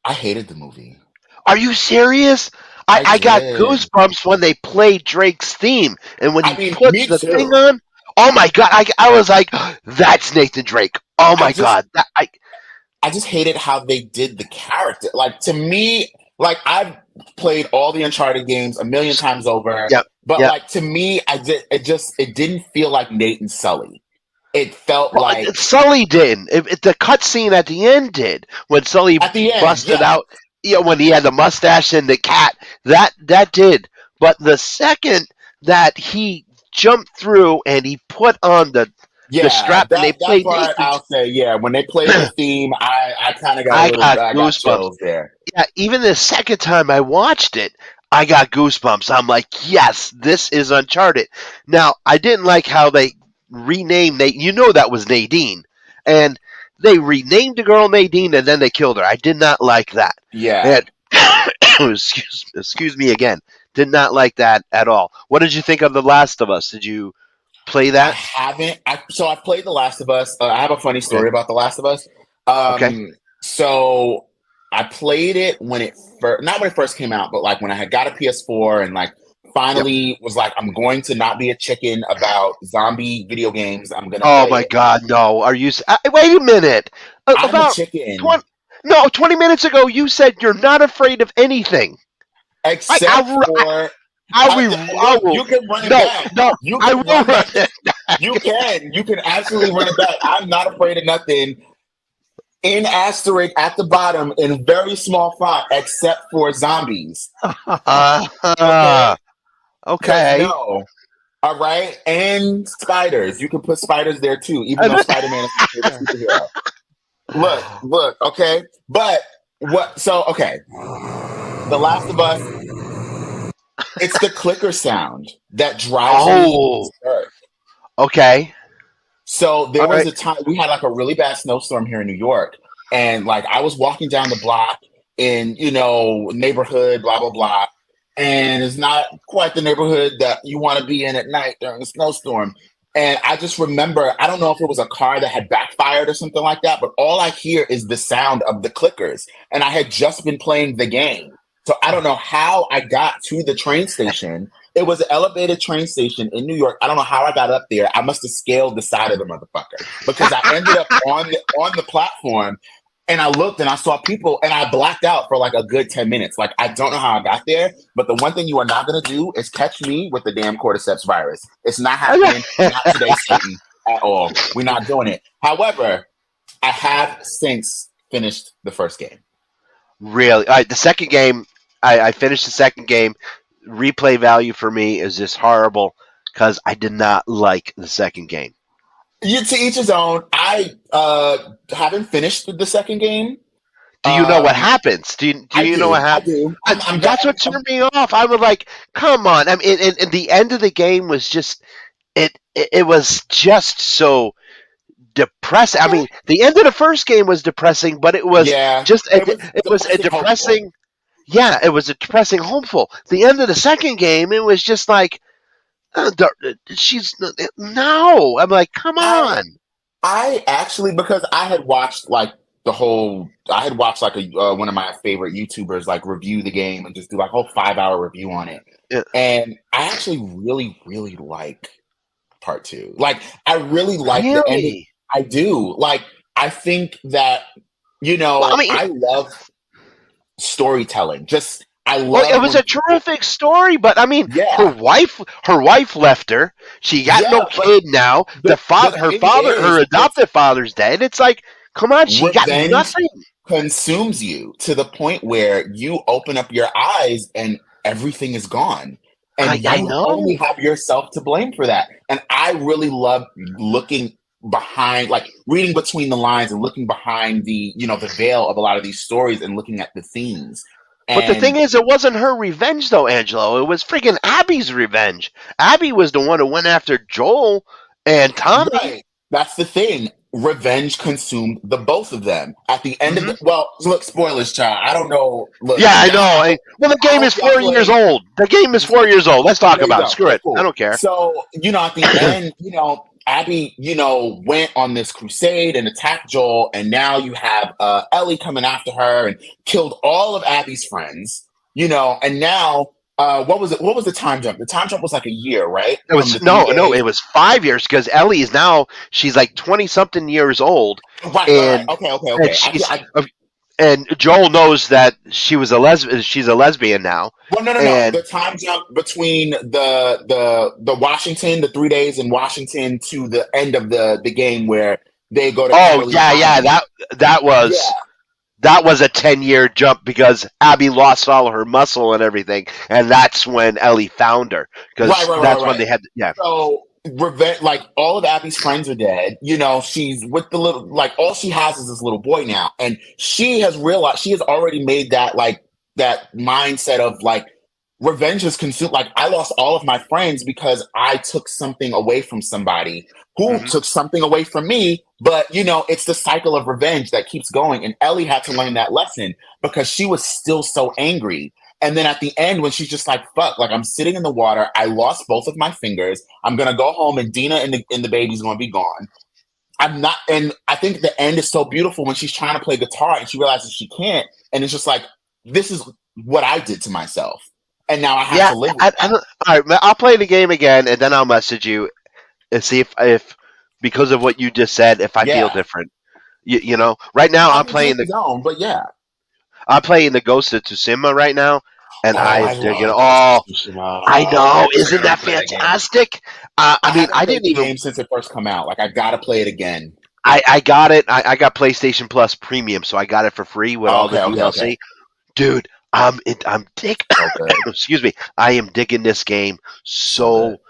C: I hated the movie.
A: Are you serious? I got goosebumps when they played Drake's theme, and when he put the thing on. Oh my God! I was like, "That's Nathan Drake." Oh my God!
C: I just hated how they did the character. Like, to me, like, I've played all the Uncharted games a million times over. But like, to me, it didn't feel like Nate and Sully. It felt like
A: Sully didn't. The cutscene at the end did, when Sully busted out. When he had the mustache and the cat, that did. But the second that he jumped through and he put on the strap and they played,
C: I'll say, when they played the theme, I kind of got goosebumps there.
A: Yeah, even the second time I watched it, I got goosebumps. I'm like, yes, this is Uncharted. Now, I didn't like how they renamed that was Nadine, and they renamed the girl Nadine and then they killed her. I did not like that.
C: Yeah.
A: And, excuse me again. Did not like that at all. What did you think of The Last of Us? Did you play that?
C: I haven't. So I played The Last of Us. I have a funny story about The Last of Us. So I played it when it not when it first came out, but like when I had got a PS4 and like finally was like, I'm going to not be a chicken about zombie video games. I'm going to
A: Oh
C: play
A: my
C: it.
A: God, no! Are you? Wait a minute.
C: I'm a
A: About
C: chicken.
A: 20, no, 20 minutes ago, you said you're not afraid of anything.
C: Except for,
A: I
C: look,
A: will.
C: you can run it
A: No,
C: back.
A: no,
C: You
A: I
C: can
A: will
C: run
A: run
C: that.
A: it.
C: You can absolutely run it back. I'm not afraid of nothing. In asterisk at the bottom in very small font, except for zombies. Okay? Because
A: Okay.
C: no. All right? And spiders. You can put spiders there too, even though Spider-Man is my favorite superhero. Look, okay? But okay. The Last of Us, it's the clicker sound that drives me
A: Oh.
C: berserk.
A: Okay.
C: So there
A: All
C: was
A: right.
C: a time we had like a really bad snowstorm here in New York, and like I was walking down the block in neighborhood, blah blah blah, and it's not quite the neighborhood that you want to be in at night during a snowstorm. And I just remember, I don't know if it was a car that had backfired or something like that, but all I hear is the sound of the clickers. And I had just been playing the game. So I don't know how I got to the train station. It was an elevated train station in New York. I don't know how I got up there. I must have scaled the side of the motherfucker because I ended up on the platform, and I looked and I saw people, and I blacked out for like a good 10 minutes. Like, I don't know how I got there, but the one thing you are not going to do is catch me with the damn cordyceps virus. It's not happening. Not today, Satan, at all. We're not doing it. However, I have since finished the first game.
A: Really? All right. The second game, I finished the second game. Replay value for me is just horrible because I did not like the second game.
C: To each his own. I haven't finished the second game.
A: Do you know what happens? Do you know what
C: I
A: happens?
C: do.
A: That's what turned me off. I was like, "Come on!" I mean, and the end of the game was just it was just so depressing. I mean, the end of the first game was depressing, but it was
C: Yeah,
A: just
C: it was
A: it was a
C: depressing, hopeful.
A: depressing. Yeah, it was a depressing, hopeful. The end of the second game, it was just like she's no. I'm like, come
C: I
A: on.
C: I actually, because I had watched like I had watched like a one of my favorite YouTubers like review the game and just do like a whole 5 hour review on it,
A: Yeah,
C: and I actually really like part two. Like, I really like the ending.
A: really?
C: I do. Like, I think that
A: Well, I mean,
C: I love storytelling. Just I
A: well, it
C: love
A: was
C: when
A: a
C: people.
A: terrific story, but I mean,
C: Yeah,
A: her wife left her. She got
C: yeah,
A: no
C: but
A: kid now.
C: the
A: Her
C: thing
A: father, her
C: is,
A: adopted father's dead. It's like, come on, she got
C: revenge
A: nothing.
C: consumes you to the point where you open up your eyes and everything is gone. And
A: I
C: you only
A: know.
C: have yourself to blame for that. And I really love looking behind, like reading between the lines and looking behind the veil of a lot of these stories and looking at the themes.
A: But the thing
C: And
A: is, it wasn't her revenge, though, Angelo. It was freaking Abby's revenge. Abby was the one who went after Joel and Tommy.
C: right, that's the thing. Revenge consumed the both of them. At the end of
A: Hmm.
C: the well, look, spoilers, child. I don't know. Look,
A: Yeah, I know.
C: y'all,
A: Well, the
C: I
A: game is
C: hope y'all
A: 4 years
C: play.
A: old. The game is 4 years old. Let's talk
C: There you
A: about it.
C: go.
A: Screw
C: Okay,
A: it. I
C: cool.
A: don't care.
C: So, at the end, Abby, went on this crusade and attacked Joel, and now you have Ellie coming after her and killed all of Abby's friends, and now what was it? What was the time jump? The time jump was like a year, right?
A: It
C: From the
A: was
C: three
A: no.
C: days.
A: It was 5 years because Ellie is now she's like 20 something years old,
C: Right.
A: and
C: Okay, okay,
A: and
C: okay.
A: and Joel knows that she was a lesbian. She's a lesbian now,
C: Well, no.
A: and
C: The time jump between the Washington, the 3 days in Washington to the end of the game where they go to
A: oh
C: Emily's
A: yeah,
C: island.
A: that
C: Yeah.
A: was that was a 10-year jump because Abby lost all of her muscle and everything, and that's when Ellie found her
C: Right,
A: because
C: right, right,
A: that's when
C: right.
A: they had yeah.
C: So revenge, like all of Abby's friends are dead. She's with the little, like all she has is this little boy now, and she has realized she has already made that like that mindset of like revenge is consumed. Like, I lost all of my friends because I took something away from somebody who
A: Hmm.
C: took something away from me. But it's the cycle of revenge that keeps going, and Ellie had to learn that lesson because she was still so angry. And then at the end, when she's just like, fuck, like I'm sitting in the water, I lost both of my fingers. I'm gonna go home and Dina and the baby's gonna be gone. I'm not, and I think the end is so beautiful when she's trying to play guitar and she realizes she can't. And it's just like, this is what I did to myself. and now I have
A: Yeah,
C: to live with
A: I
C: that.
A: don't, all right. I'll play the game again, and then I'll message you and see if because of what you just said, if I feel
C: Yeah,
A: different. You know, right now
C: I mean, to his own, but yeah.
A: I'm playing the Ghost of Tsushima right now, and I
C: Oh,
A: am
C: I
A: digging.
C: love Ghost
A: Oh,
C: of Tsushima.
A: I
C: Oh,
A: know,
C: I
A: isn't
C: gotta
A: that
C: play that game.
A: fantastic? I
C: I
A: mean,
C: haven't
A: I
C: played
A: didn't
C: the
A: even.
C: game since it first come out. Like, I gotta play it again.
A: I got it. I got PlayStation Plus Premium, so I got it for free with
C: Oh,
A: all the
C: okay, okay, okay.
A: DLC. Dude, I'm digging.
C: So good,
A: Excuse me. I am digging this game
C: so good.
A: so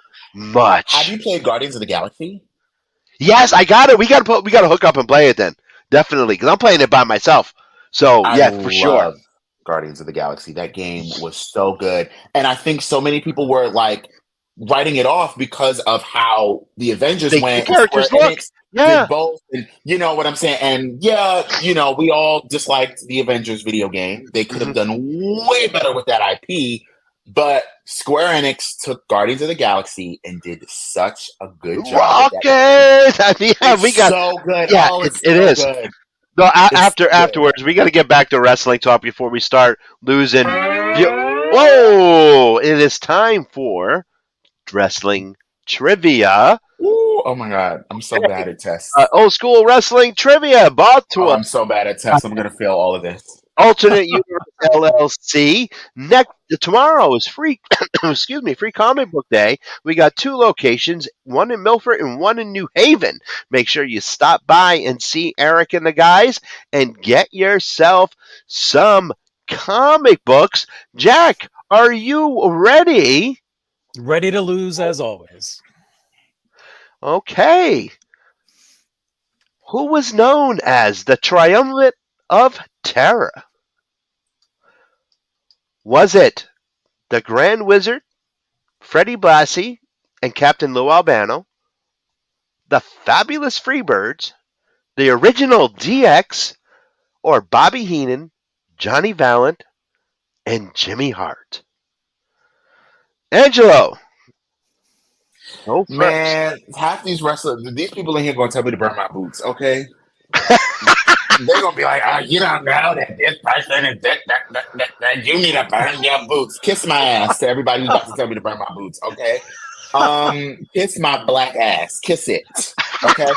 C: Have
A: much.
C: you played Guardians of the Galaxy?
A: Yes, I got it. We got to hook up and play it then. Definitely, because I'm playing it by myself. So
C: I
A: yeah, for sure.
C: love Guardians of the Galaxy. That game was so good. And I think so many people were like writing it off because of how the Avengers
A: The
C: went and Square
A: characters look.
C: Enix did
A: Yeah.
C: both. And you know what I'm saying? And yeah, you know, we all disliked the Avengers video game. They could have
A: Mhm.
C: done way better with that IP. But Square Enix took Guardians of the Galaxy and did such a good job with that game.
A: Rocket. I mean, yeah, we
C: It's
A: got.
C: so good.
A: Yeah,
C: Oh, it's
A: it
C: so
A: is.
C: good.
A: No,
C: It's so good.
A: afterwards, we got to get back to wrestling talk before we start losing. Whoa! It is time for wrestling trivia.
C: Ooh, oh my God. I'm so bad at tests.
A: Old school wrestling trivia brought to
C: Oh,
A: us
C: I'm so bad at tests. I'm gonna fail all of this.
A: Alternate Universe LLC. Next tomorrow is free. Excuse me, free comic book day. We got 2 locations, one in Milford and one in New Haven. Make sure you stop by and see Eric and the guys, and get yourself some comic books. Jack, are you ready?
B: Ready to lose as always.
A: Okay. Who was known as the Triumvirate of Terror? Was it the Grand Wizard, Freddie Blassie, and Captain Lou Albano, the Fabulous Freebirds, the original DX, or Bobby Heenan, Johnny Valent, and Jimmy Hart? Angelo, go first.
C: Man, half these wrestlers, these people in here gonna tell me to burn my boots, okay? They're gonna be like, oh, you don't know that this person is that you need to burn your boots. Kiss my ass to everybody who's about to tell me to burn my boots, okay? Kiss my black ass. Kiss it. Okay.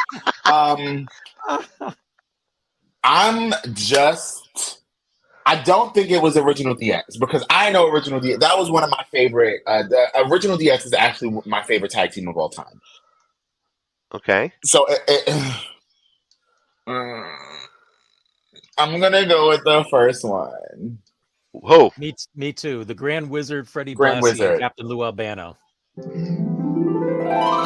C: I'm just I don't think it was original DX because I know original DX. That was one of my favorite. The original DX is actually my favorite tag team of all time.
A: Okay.
C: So I'm gonna go with the first one.
A: Whoa.
B: Me too. The Grand Wizard, Freddie
C: Grand
B: Blassie, and
C: Wizard.
B: Captain Lou Albano.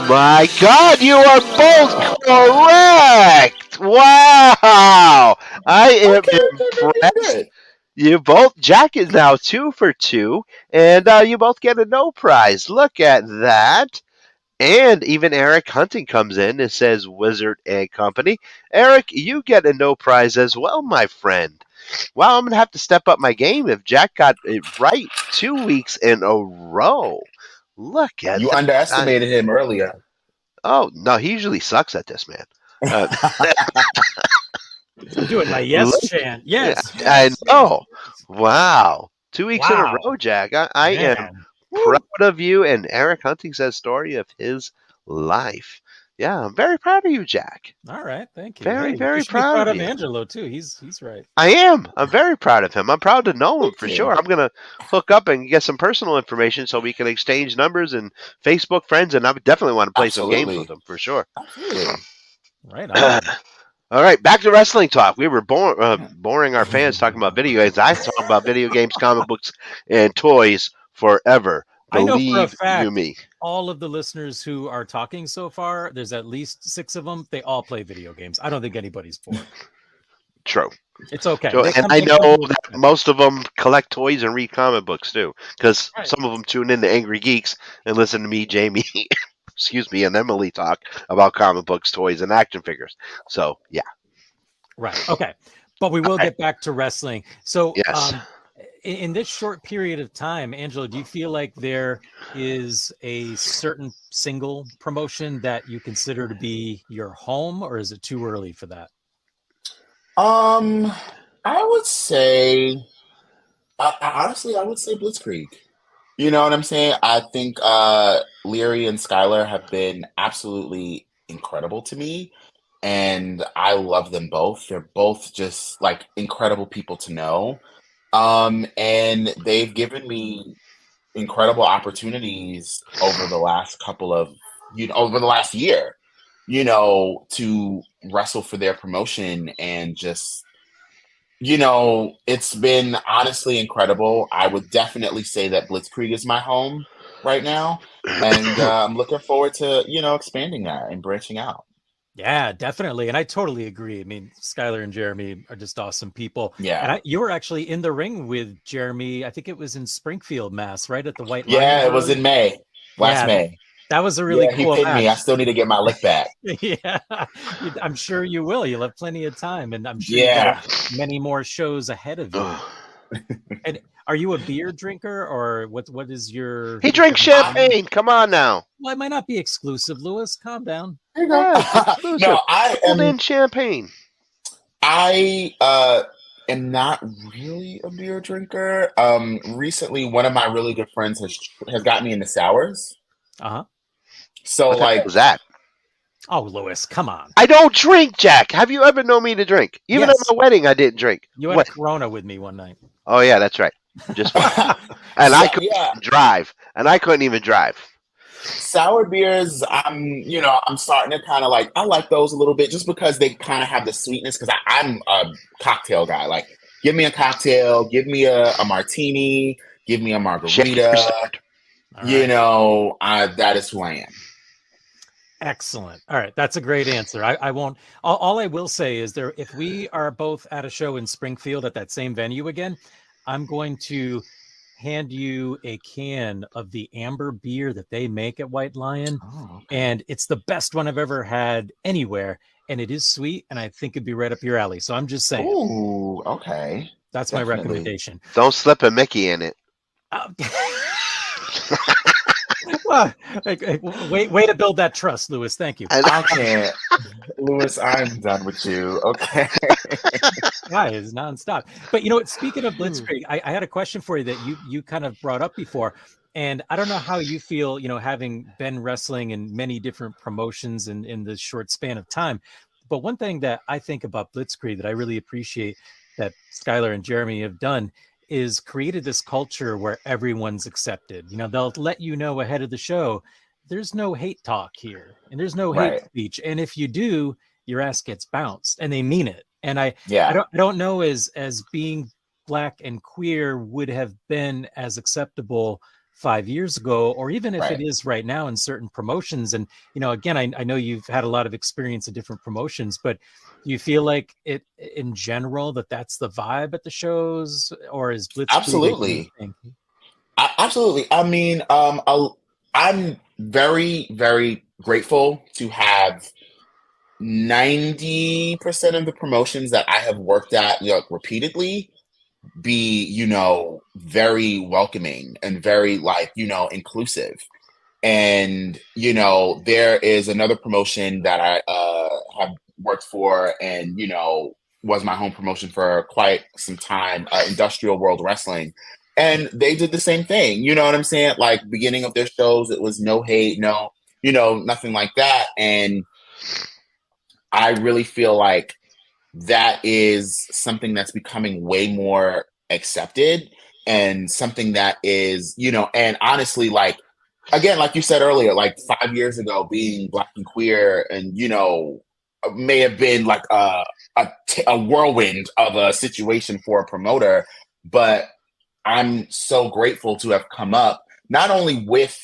A: My God, you are both correct. Wow. I am impressed.
C: Good.
A: You both, Jack is now 2 for 2, and you both get a no prize. Look at that. And even Eric Hunting comes in and says Wizard and Company. Eric, you get a no prize as well, my friend. Wow, I'm going to have to step up my game if Jack got it right 2 weeks in a row. Look at
C: You
A: that.
C: underestimated him earlier.
A: Oh, no, he usually sucks at this, man.
B: I'm doing my yes chant. Yes.
A: I know. Wow. 2 weeks in a
B: Wow.
A: row, Jack. I am
B: Man.
A: proud of you, and Eric Hunting says story of his life. Yeah, I'm very proud of you, Jack.
B: All right. Thank you.
A: Very,
B: Hey,
A: very
B: you should be
A: proud
B: proud
A: of
B: of
A: you.
B: Angelo too. He's right.
A: I am. I'm very proud of him. I'm proud to know him
C: Thank
A: for
C: you.
A: sure. I'm going to hook up and get some personal information so we can exchange numbers and Facebook friends, and I would definitely want to play some games
C: Absolutely.
A: with him for sure.
C: Absolutely.
B: Right on.
A: All right, back to wrestling talk. We were boring our fans talking about video games. I talk about video games, comic books, and toys forever.
B: I know for a
A: Believe you
B: fact
A: me.
B: all of the listeners who are talking so far, there's at least 6 of them. They all play video games. I don't think anybody's bored.
A: True.
B: It's okay.
A: So,
B: They
A: and
B: come-
A: I
B: they come
A: know
B: to
A: that
B: expect.
A: most of them collect toys and read comic books too, because
B: Right.
A: some of them tune in to Angry Geeks and listen to me, Jamie, excuse me, and Emily talk about comic books, toys, and action figures. So, yeah.
B: Right. Okay. But we will get back to wrestling. So,
A: Yes.
B: in this short period of time, Angela, do you feel like there is a certain single promotion that you consider to be your home, or is it too early for that?
C: I would say, honestly, I would say Blitzkrieg. You know what I'm saying? I think Leary and Skylar have been absolutely incredible to me, and I love them both. They're both just like incredible people to know. And they've given me incredible opportunities over the last couple of, over the last year, to wrestle for their promotion and just, it's been honestly incredible. I would definitely say that Blitzkrieg is my home right now. And I'm looking forward to, expanding that and branching out.
B: Yeah, definitely. And I totally agree. I mean, Skylar and Jeremy are just awesome people.
C: Yeah.
B: And you were actually in the ring with Jeremy. I think it was in Springfield, Mass, right at the White Lion
C: Yeah, it was
B: Bros.
C: in May, last
B: Yeah,
C: May.
B: that was a really
C: Yeah, he
B: cool
C: pinned me. I
B: match.
C: still need to get my lick back.
B: Yeah, I'm sure you will. You'll have plenty of time, and I'm sure you
C: Yeah.
B: got many more shows ahead of you. And are you a beer drinker, or what is your?
A: He drinks champagne. Come on now.
B: Well, it might not be exclusive, Lewis. Calm down.
C: There you go.
A: Yeah, exclusive.
C: No, I
A: Hold
C: am.
A: in champagne.
C: I am not really a beer drinker. Recently, one of my really good friends has got me into sours.
B: Uh-huh.
C: So
A: What the hell
C: like,
A: was that?
B: Oh, Lewis, come on.
A: I don't drink, Jack. Have you ever known me to drink? Even
B: Yes.
A: at my wedding, I didn't drink.
B: You had
A: What?
B: Corona with me one night.
A: Oh yeah, that's right. Just and I couldn't even drive.
C: Sour beers, I'm starting to kind of like, I like those a little bit just because they kind of have the sweetness. Because I'm a cocktail guy. Like, give me a cocktail, give me a martini, give me a margarita.
B: Right.
C: That is who I am.
B: Excellent. All right, that's a great answer. I won't. All I will say is if we are both at a show in Springfield at that same venue again, I'm going to hand you a can of the amber beer that they make at White Lion.
C: Oh, okay.
B: And it's the best one I've ever had anywhere. And it is sweet, and I think it'd be right up your alley. So I'm just saying.
C: Ooh, okay.
B: That's
C: Definitely.
B: my recommendation.
A: Don't slip a Mickey in it.
B: Well, way to build that trust, Lewis. Thank you.
C: I can't. Lewis, I'm done with you. Okay.
B: Guy is nonstop. But speaking of Blitzkrieg, I had a question for you that you kind of brought up before. And I don't know how you feel, having been wrestling in many different promotions in this short span of time. But one thing that I think about Blitzkrieg that I really appreciate that Skylar and Jeremy have done is created this culture where everyone's accepted. They'll let you know ahead of the show, there's no hate talk here and there's no hate speech. And if you do, your ass gets bounced, and they mean it. And I don't know as being Black and queer would have been as acceptable 5 years ago, or even if it is right now in certain promotions. And, again, I know you've had a lot of experience in different promotions, but do you feel like it in general that's the vibe at the shows, or is Blitzkrieg?
C: Absolutely. Absolutely. I mean, I'm very, very grateful to have 90% of the promotions that I have worked at, repeatedly be, very welcoming and very inclusive. And, there is another promotion that I have worked for and, was my home promotion for quite some time, Industrial World Wrestling. And they did the same thing. You know what I'm saying? Like, beginning of their shows, it was no hate, no, nothing like that. And I really feel like that is something that's becoming way more accepted, and something that is, and honestly, like, again, like you said earlier, like 5 years ago, being Black and queer and, may have been like a whirlwind of a situation for a promoter. But I'm so grateful to have come up not only with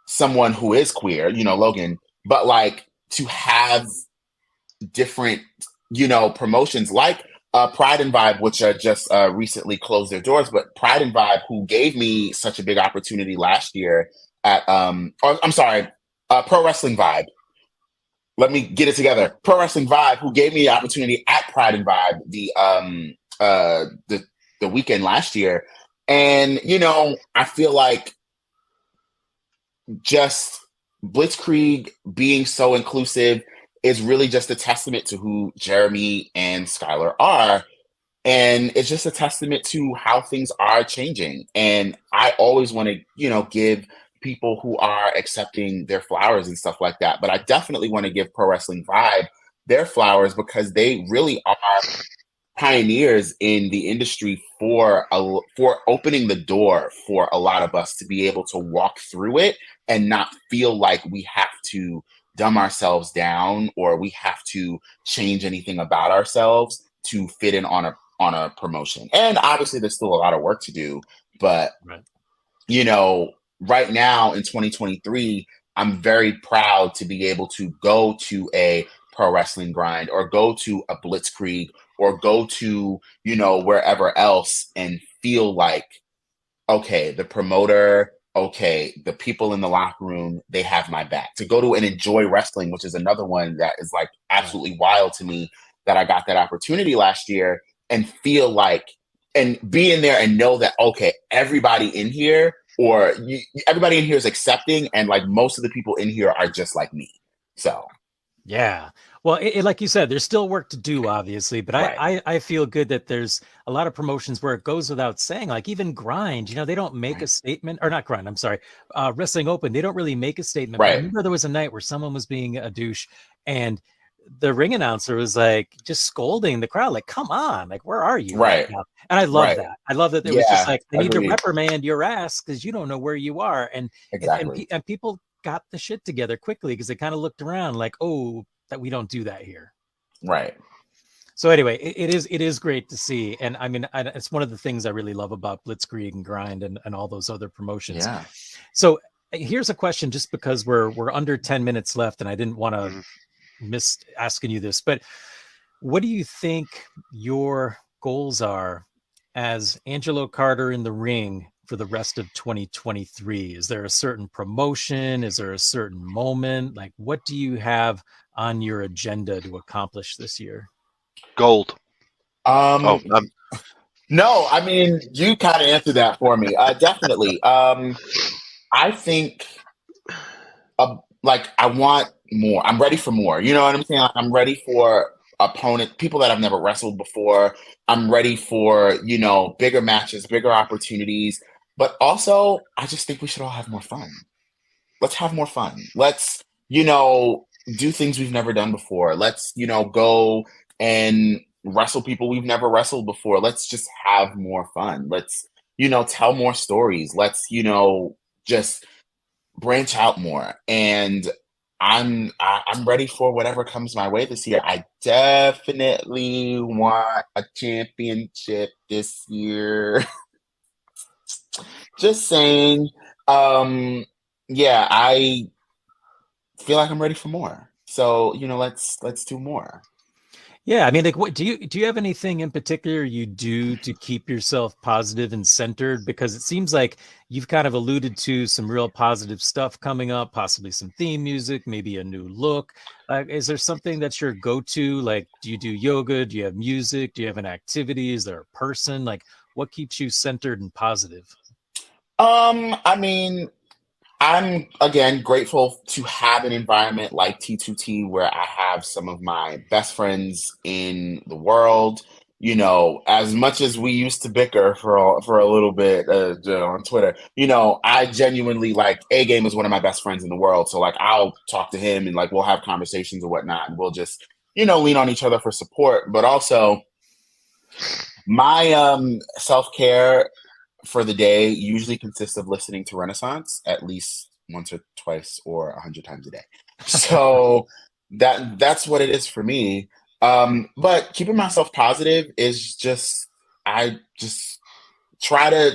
C: someone who is queer, Logan, but like to have different, promotions like Pride and Vibe, which just recently closed their doors, but Pride and Vibe, who gave me such a big opportunity last year at, Pro Wrestling Vibe. Let me get it together. Pro Wrestling Vibe, who gave me the opportunity at Pride and Vibe the weekend last year. And, I feel like just Blitzkrieg being so inclusive is really just a testament to who Jeremy and Skylar are. And it's just a testament to how things are changing. And I always want to, give people who are accepting their flowers and stuff like that. But I definitely want to give Pro Wrestling Vibe their flowers because they really are pioneers in the industry for opening the door for a lot of us to be able to walk through it and not feel like we have to dumb ourselves down or we have to change anything about ourselves to fit in on a promotion. And obviously there's still a lot of work to do, but
B: Right.
C: Right now in 2023, I'm very proud to be able to go to a Pro Wrestling Grind or go to a Blitzkrieg or go to, wherever else and feel like, okay, the promoter, okay, the people in the locker room, they have my back. To go to and enjoy wrestling, which is another one that is like absolutely wild to me that I got that opportunity last year and feel like, and be in there and know that, okay, everybody in here everybody in here is accepting and like most of the people in here are just like me. So
B: yeah. Well, like you said, there's still work to do, obviously, but
C: right.
B: I feel good that there's a lot of promotions where it goes without saying, like even Grind, they don't make a statement, or not Grind, I'm sorry, Wrestling Open, they don't really make a statement. But I
C: Right.
B: remember there was a night where someone was being a douche and the ring announcer was like just scolding the crowd, like, come on, like, where are you right
C: Right.
B: now? And I love
C: Right.
B: that. I love that it was just
C: Yeah.
B: like, I need to
C: Agreed.
B: reprimand your ass because you don't know where you are. And
C: Exactly.
B: and people got the shit together quickly because they kind of looked around like, oh, that we don't do that here.
C: Right.
B: So anyway, it is great to see. And I mean, it's one of the things I really love about Blitzkrieg and Grind and all those other promotions.
C: Yeah.
B: So here's a question, just because we're under 10 minutes left and I didn't want to miss asking you this, but what do you think your goals are as Angelo Carter in the ring for the rest of 2023? Is there a certain promotion? Is there a certain moment? Like, what do you have on your agenda to accomplish this year?
A: Gold.
C: No, I mean, you kind of answered that for me. Definitely. I think like I want more. I'm ready for more. You know what I'm saying? Like, I'm ready for people that I've never wrestled before. I'm ready for, bigger matches, bigger opportunities. But also, I just think we should all have more fun. Let's have more fun. Let's, do things we've never done before. Let's, go and wrestle people we've never wrestled before. Let's just have more fun. Let's, tell more stories. Let's, just branch out more. And I'm ready for whatever comes my way this year. I definitely want a championship this year. Just saying. Yeah, I feel like I'm ready for more. So, let's do more.
B: Yeah, I mean, like, what do you have anything in particular you do to keep yourself positive and centered? Because it seems like you've kind of alluded to some real positive stuff coming up, possibly some theme music, maybe a new look. Is there something that's your go-to? Like, do you do yoga? Do you have music? Do you have an activity? Is there a person? Like, what keeps you centered and positive?
C: I mean, I'm again grateful to have an environment like T2T where I have some of my best friends in the world. As much as we used to bicker for a little bit on Twitter, I genuinely like A Game is one of my best friends in the world. So like I'll talk to him and like we'll have conversations and whatnot, and we'll just lean on each other for support. But also my self-care for the day usually consists of listening to Renaissance at least once or twice or 100 times a day. So that's what it is for me. But keeping myself positive is I just try to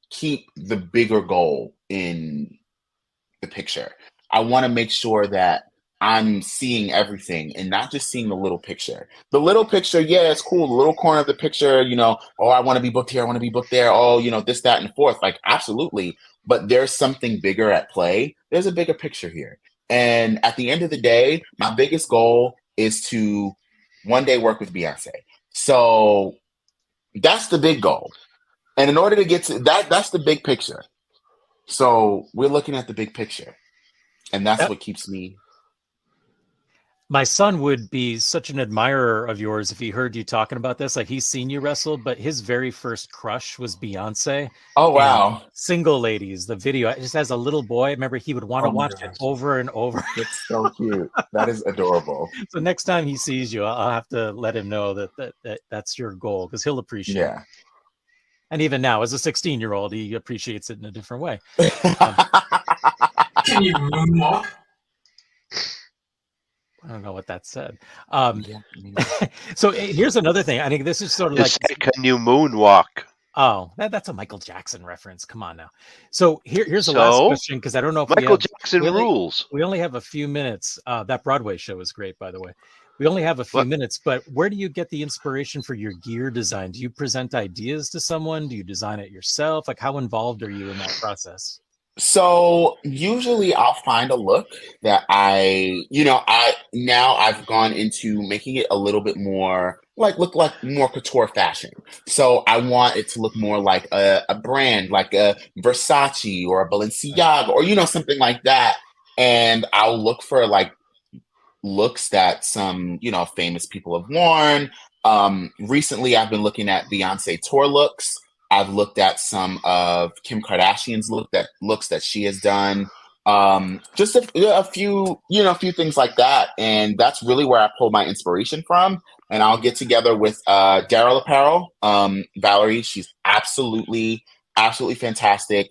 C: keep the bigger goal in the picture. I want to make sure that I'm seeing everything and not just seeing the little picture. The little picture, yeah, it's cool. The little corner of the picture, oh, I want to be booked here. I want to be booked there. Oh, this, that, and forth. Like, absolutely. But there's something bigger at play. There's a bigger picture here. And at the end of the day, my biggest goal is to one day work with Beyonce. So that's the big goal. And in order to get to that's the big picture. So we're looking at the big picture. And that's what keeps me.
B: My son would be such an admirer of yours if he heard you talking about this. Like, he's seen you wrestle, but his very first crush was Beyonce.
C: Oh
B: And
C: wow.
B: Single Ladies, the video, just as a little boy, I remember he would want to
C: Oh my
B: watch it
C: gosh.
B: over and over.
C: That's so cute. That is adorable.
B: So next time he sees you, I'll have to let him know that's your goal, because he'll appreciate it.
C: Yeah.
B: And even now, as a 16-year-old, he appreciates it in a different way.
D: Can you moonwalk?
B: I don't know what that said.
C: Yeah,
B: So here's another thing. I think this is sort of
A: Just
B: like,
A: say, can you moonwalk?
B: oh, that's a Michael Jackson reference. Come on now. So here's the
A: So,
B: last question, because I don't know if
A: Michael Jackson rules.
B: we only have a few minutes. That Broadway show is great, by the way. We only have a few minutes, but where do you get the inspiration for your gear design? Do you present ideas to someone? Do you design it yourself? Like, how involved are you in that process?
C: So usually I'll find a look that I've gone into making it a little bit more look like more couture fashion. So I want it to look more like a brand, like a Versace or a Balenciaga or something like that. And I'll look for like looks that some famous people have worn. Recently I've been looking at Beyonce tour looks. I've looked at some of Kim Kardashian's looks that she has done. Just a few things like that, and that's really where I pull my inspiration from. And I'll get together with Daryl Apparel, Valerie. She's absolutely fantastic.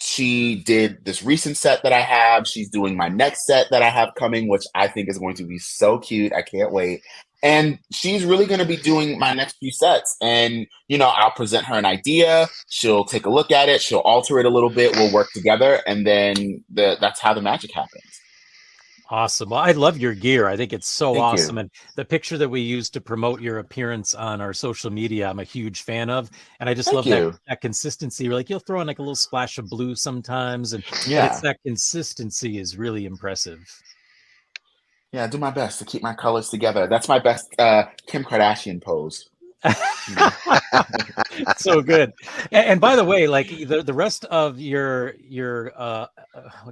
C: She did this recent set that I have. She's doing my next set that I have coming, which I think is going to be so cute. I can't wait. And she's really going to be doing my next few sets. And, I'll present her an idea. She'll take a look at it. She'll alter it a little bit. We'll work together. And then that's how the magic happens.
B: Awesome. Well, I love your gear. I think it's so
C: Thank
B: awesome.
C: you.
B: And the picture that we used to promote your appearance on our social media, I'm a huge fan of. And I just
C: Thank
B: love
C: you.
B: that consistency. Like, you'll throw in like a little splash of blue sometimes. And
C: Yeah.
B: it's that consistency is really impressive.
C: Yeah, I do my best to keep my colors together. That's my best Kim Kardashian pose.
B: So good. And by the way, like the rest of your oh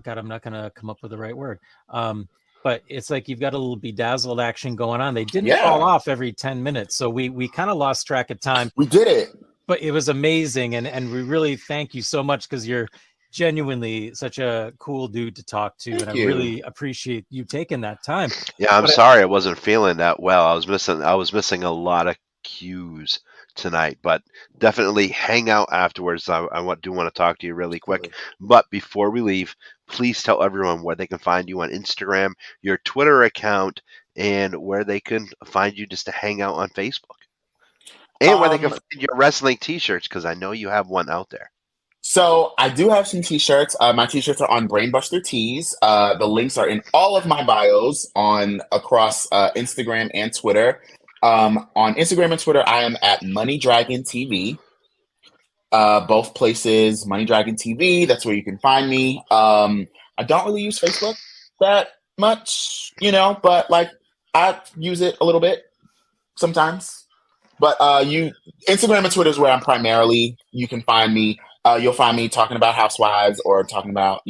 B: God, I'm not gonna come up with the right word. But it's like you've got a little bedazzled action going on. They didn't fall off every 10 minutes. So we kind of lost track of time.
C: We did it.
B: But it was amazing. And we really thank you so much, because you're genuinely such a cool dude to talk to.
C: Thank
B: and
C: you.
B: I really appreciate you taking that time.
A: Yeah, I'm sorry I wasn't feeling that well. I was missing a lot of cues tonight, but definitely hang out afterwards. I do want to talk to you really quick. But before we leave, please tell everyone where they can find you on Instagram, your Twitter account, and where they can find you just to hang out on Facebook. And where they can find your wrestling t-shirts, because I know you have one out there.
C: So I do have some t-shirts. My t-shirts are on Brainbuster Tees. The links are in all of my bios across Instagram and Twitter. On Instagram and Twitter, I am at Money Dragon TV. Both places, Money Dragon TV. That's where you can find me. I don't really use Facebook that much, but like I use it a little bit sometimes. But Instagram and Twitter is where I'm primarily. You can find me. You'll find me talking about Housewives or talking about,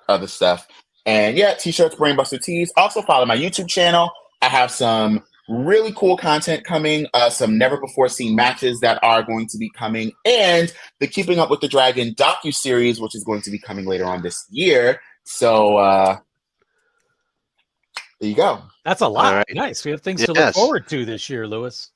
C: other stuff. And yeah, t-shirts, Brainbuster Tees. Also follow my YouTube channel. I have some really cool content coming, some never before seen matches that are going to be coming, and the Keeping Up with the Dragon docu-series, which is going to be coming later on this year. So there you go.
B: That's a lot.
A: All right.
B: Nice. We have things to look forward to this year, Lewis.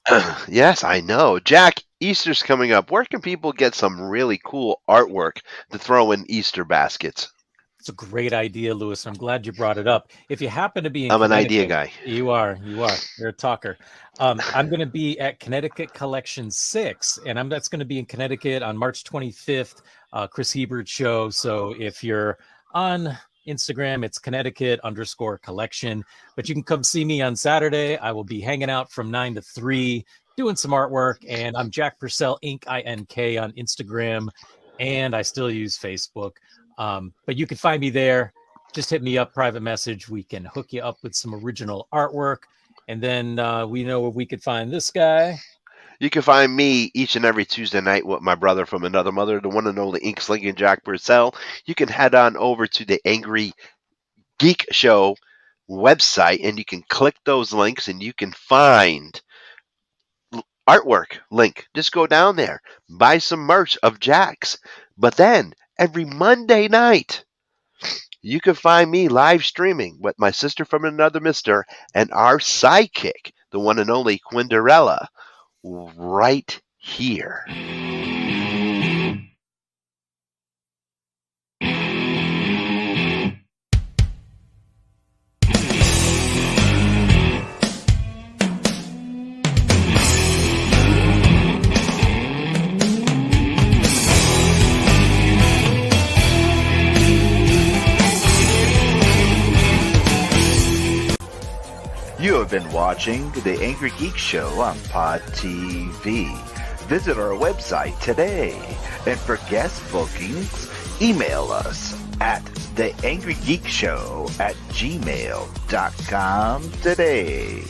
A: Yes, I know. Jack, Easter's coming up. Where can people get some really cool artwork to throw in Easter baskets?
B: It's a great idea, Lewis. I'm glad you brought it up. If you happen to be in
A: I'm an idea guy.
B: You are. You're a talker. I'm going to be at Connecticut Collection 6, and that's going to be in Connecticut on March 25th, Chris Hebert show. So if you're on Instagram, it's Connecticut_collection. But you can come see me on Saturday. I will be hanging out from 9 to 3, doing some artwork. And I'm Jack Purcell, Inc. INK on Instagram. And I still use Facebook. But you can find me there. Just hit me up, private message. We can hook you up with some original artwork. And then we know where we could find this guy.
A: You can find me each and every Tuesday night with my brother from another mother, the one and only Ink Slinging Jack Purcell. You can head on over to the Angry Geek Show website, and you can click those links and you can find artwork link. Just go down there, buy some merch of Jack's. But then every Monday night, you can find me live streaming with my sister from another mister and our sidekick, the one and only Quinderella, right here.
D: You have been watching The Angry Geek Show on Pod TV. Visit our website today. And for guest bookings, email us at theangrygeekshow@gmail.com today.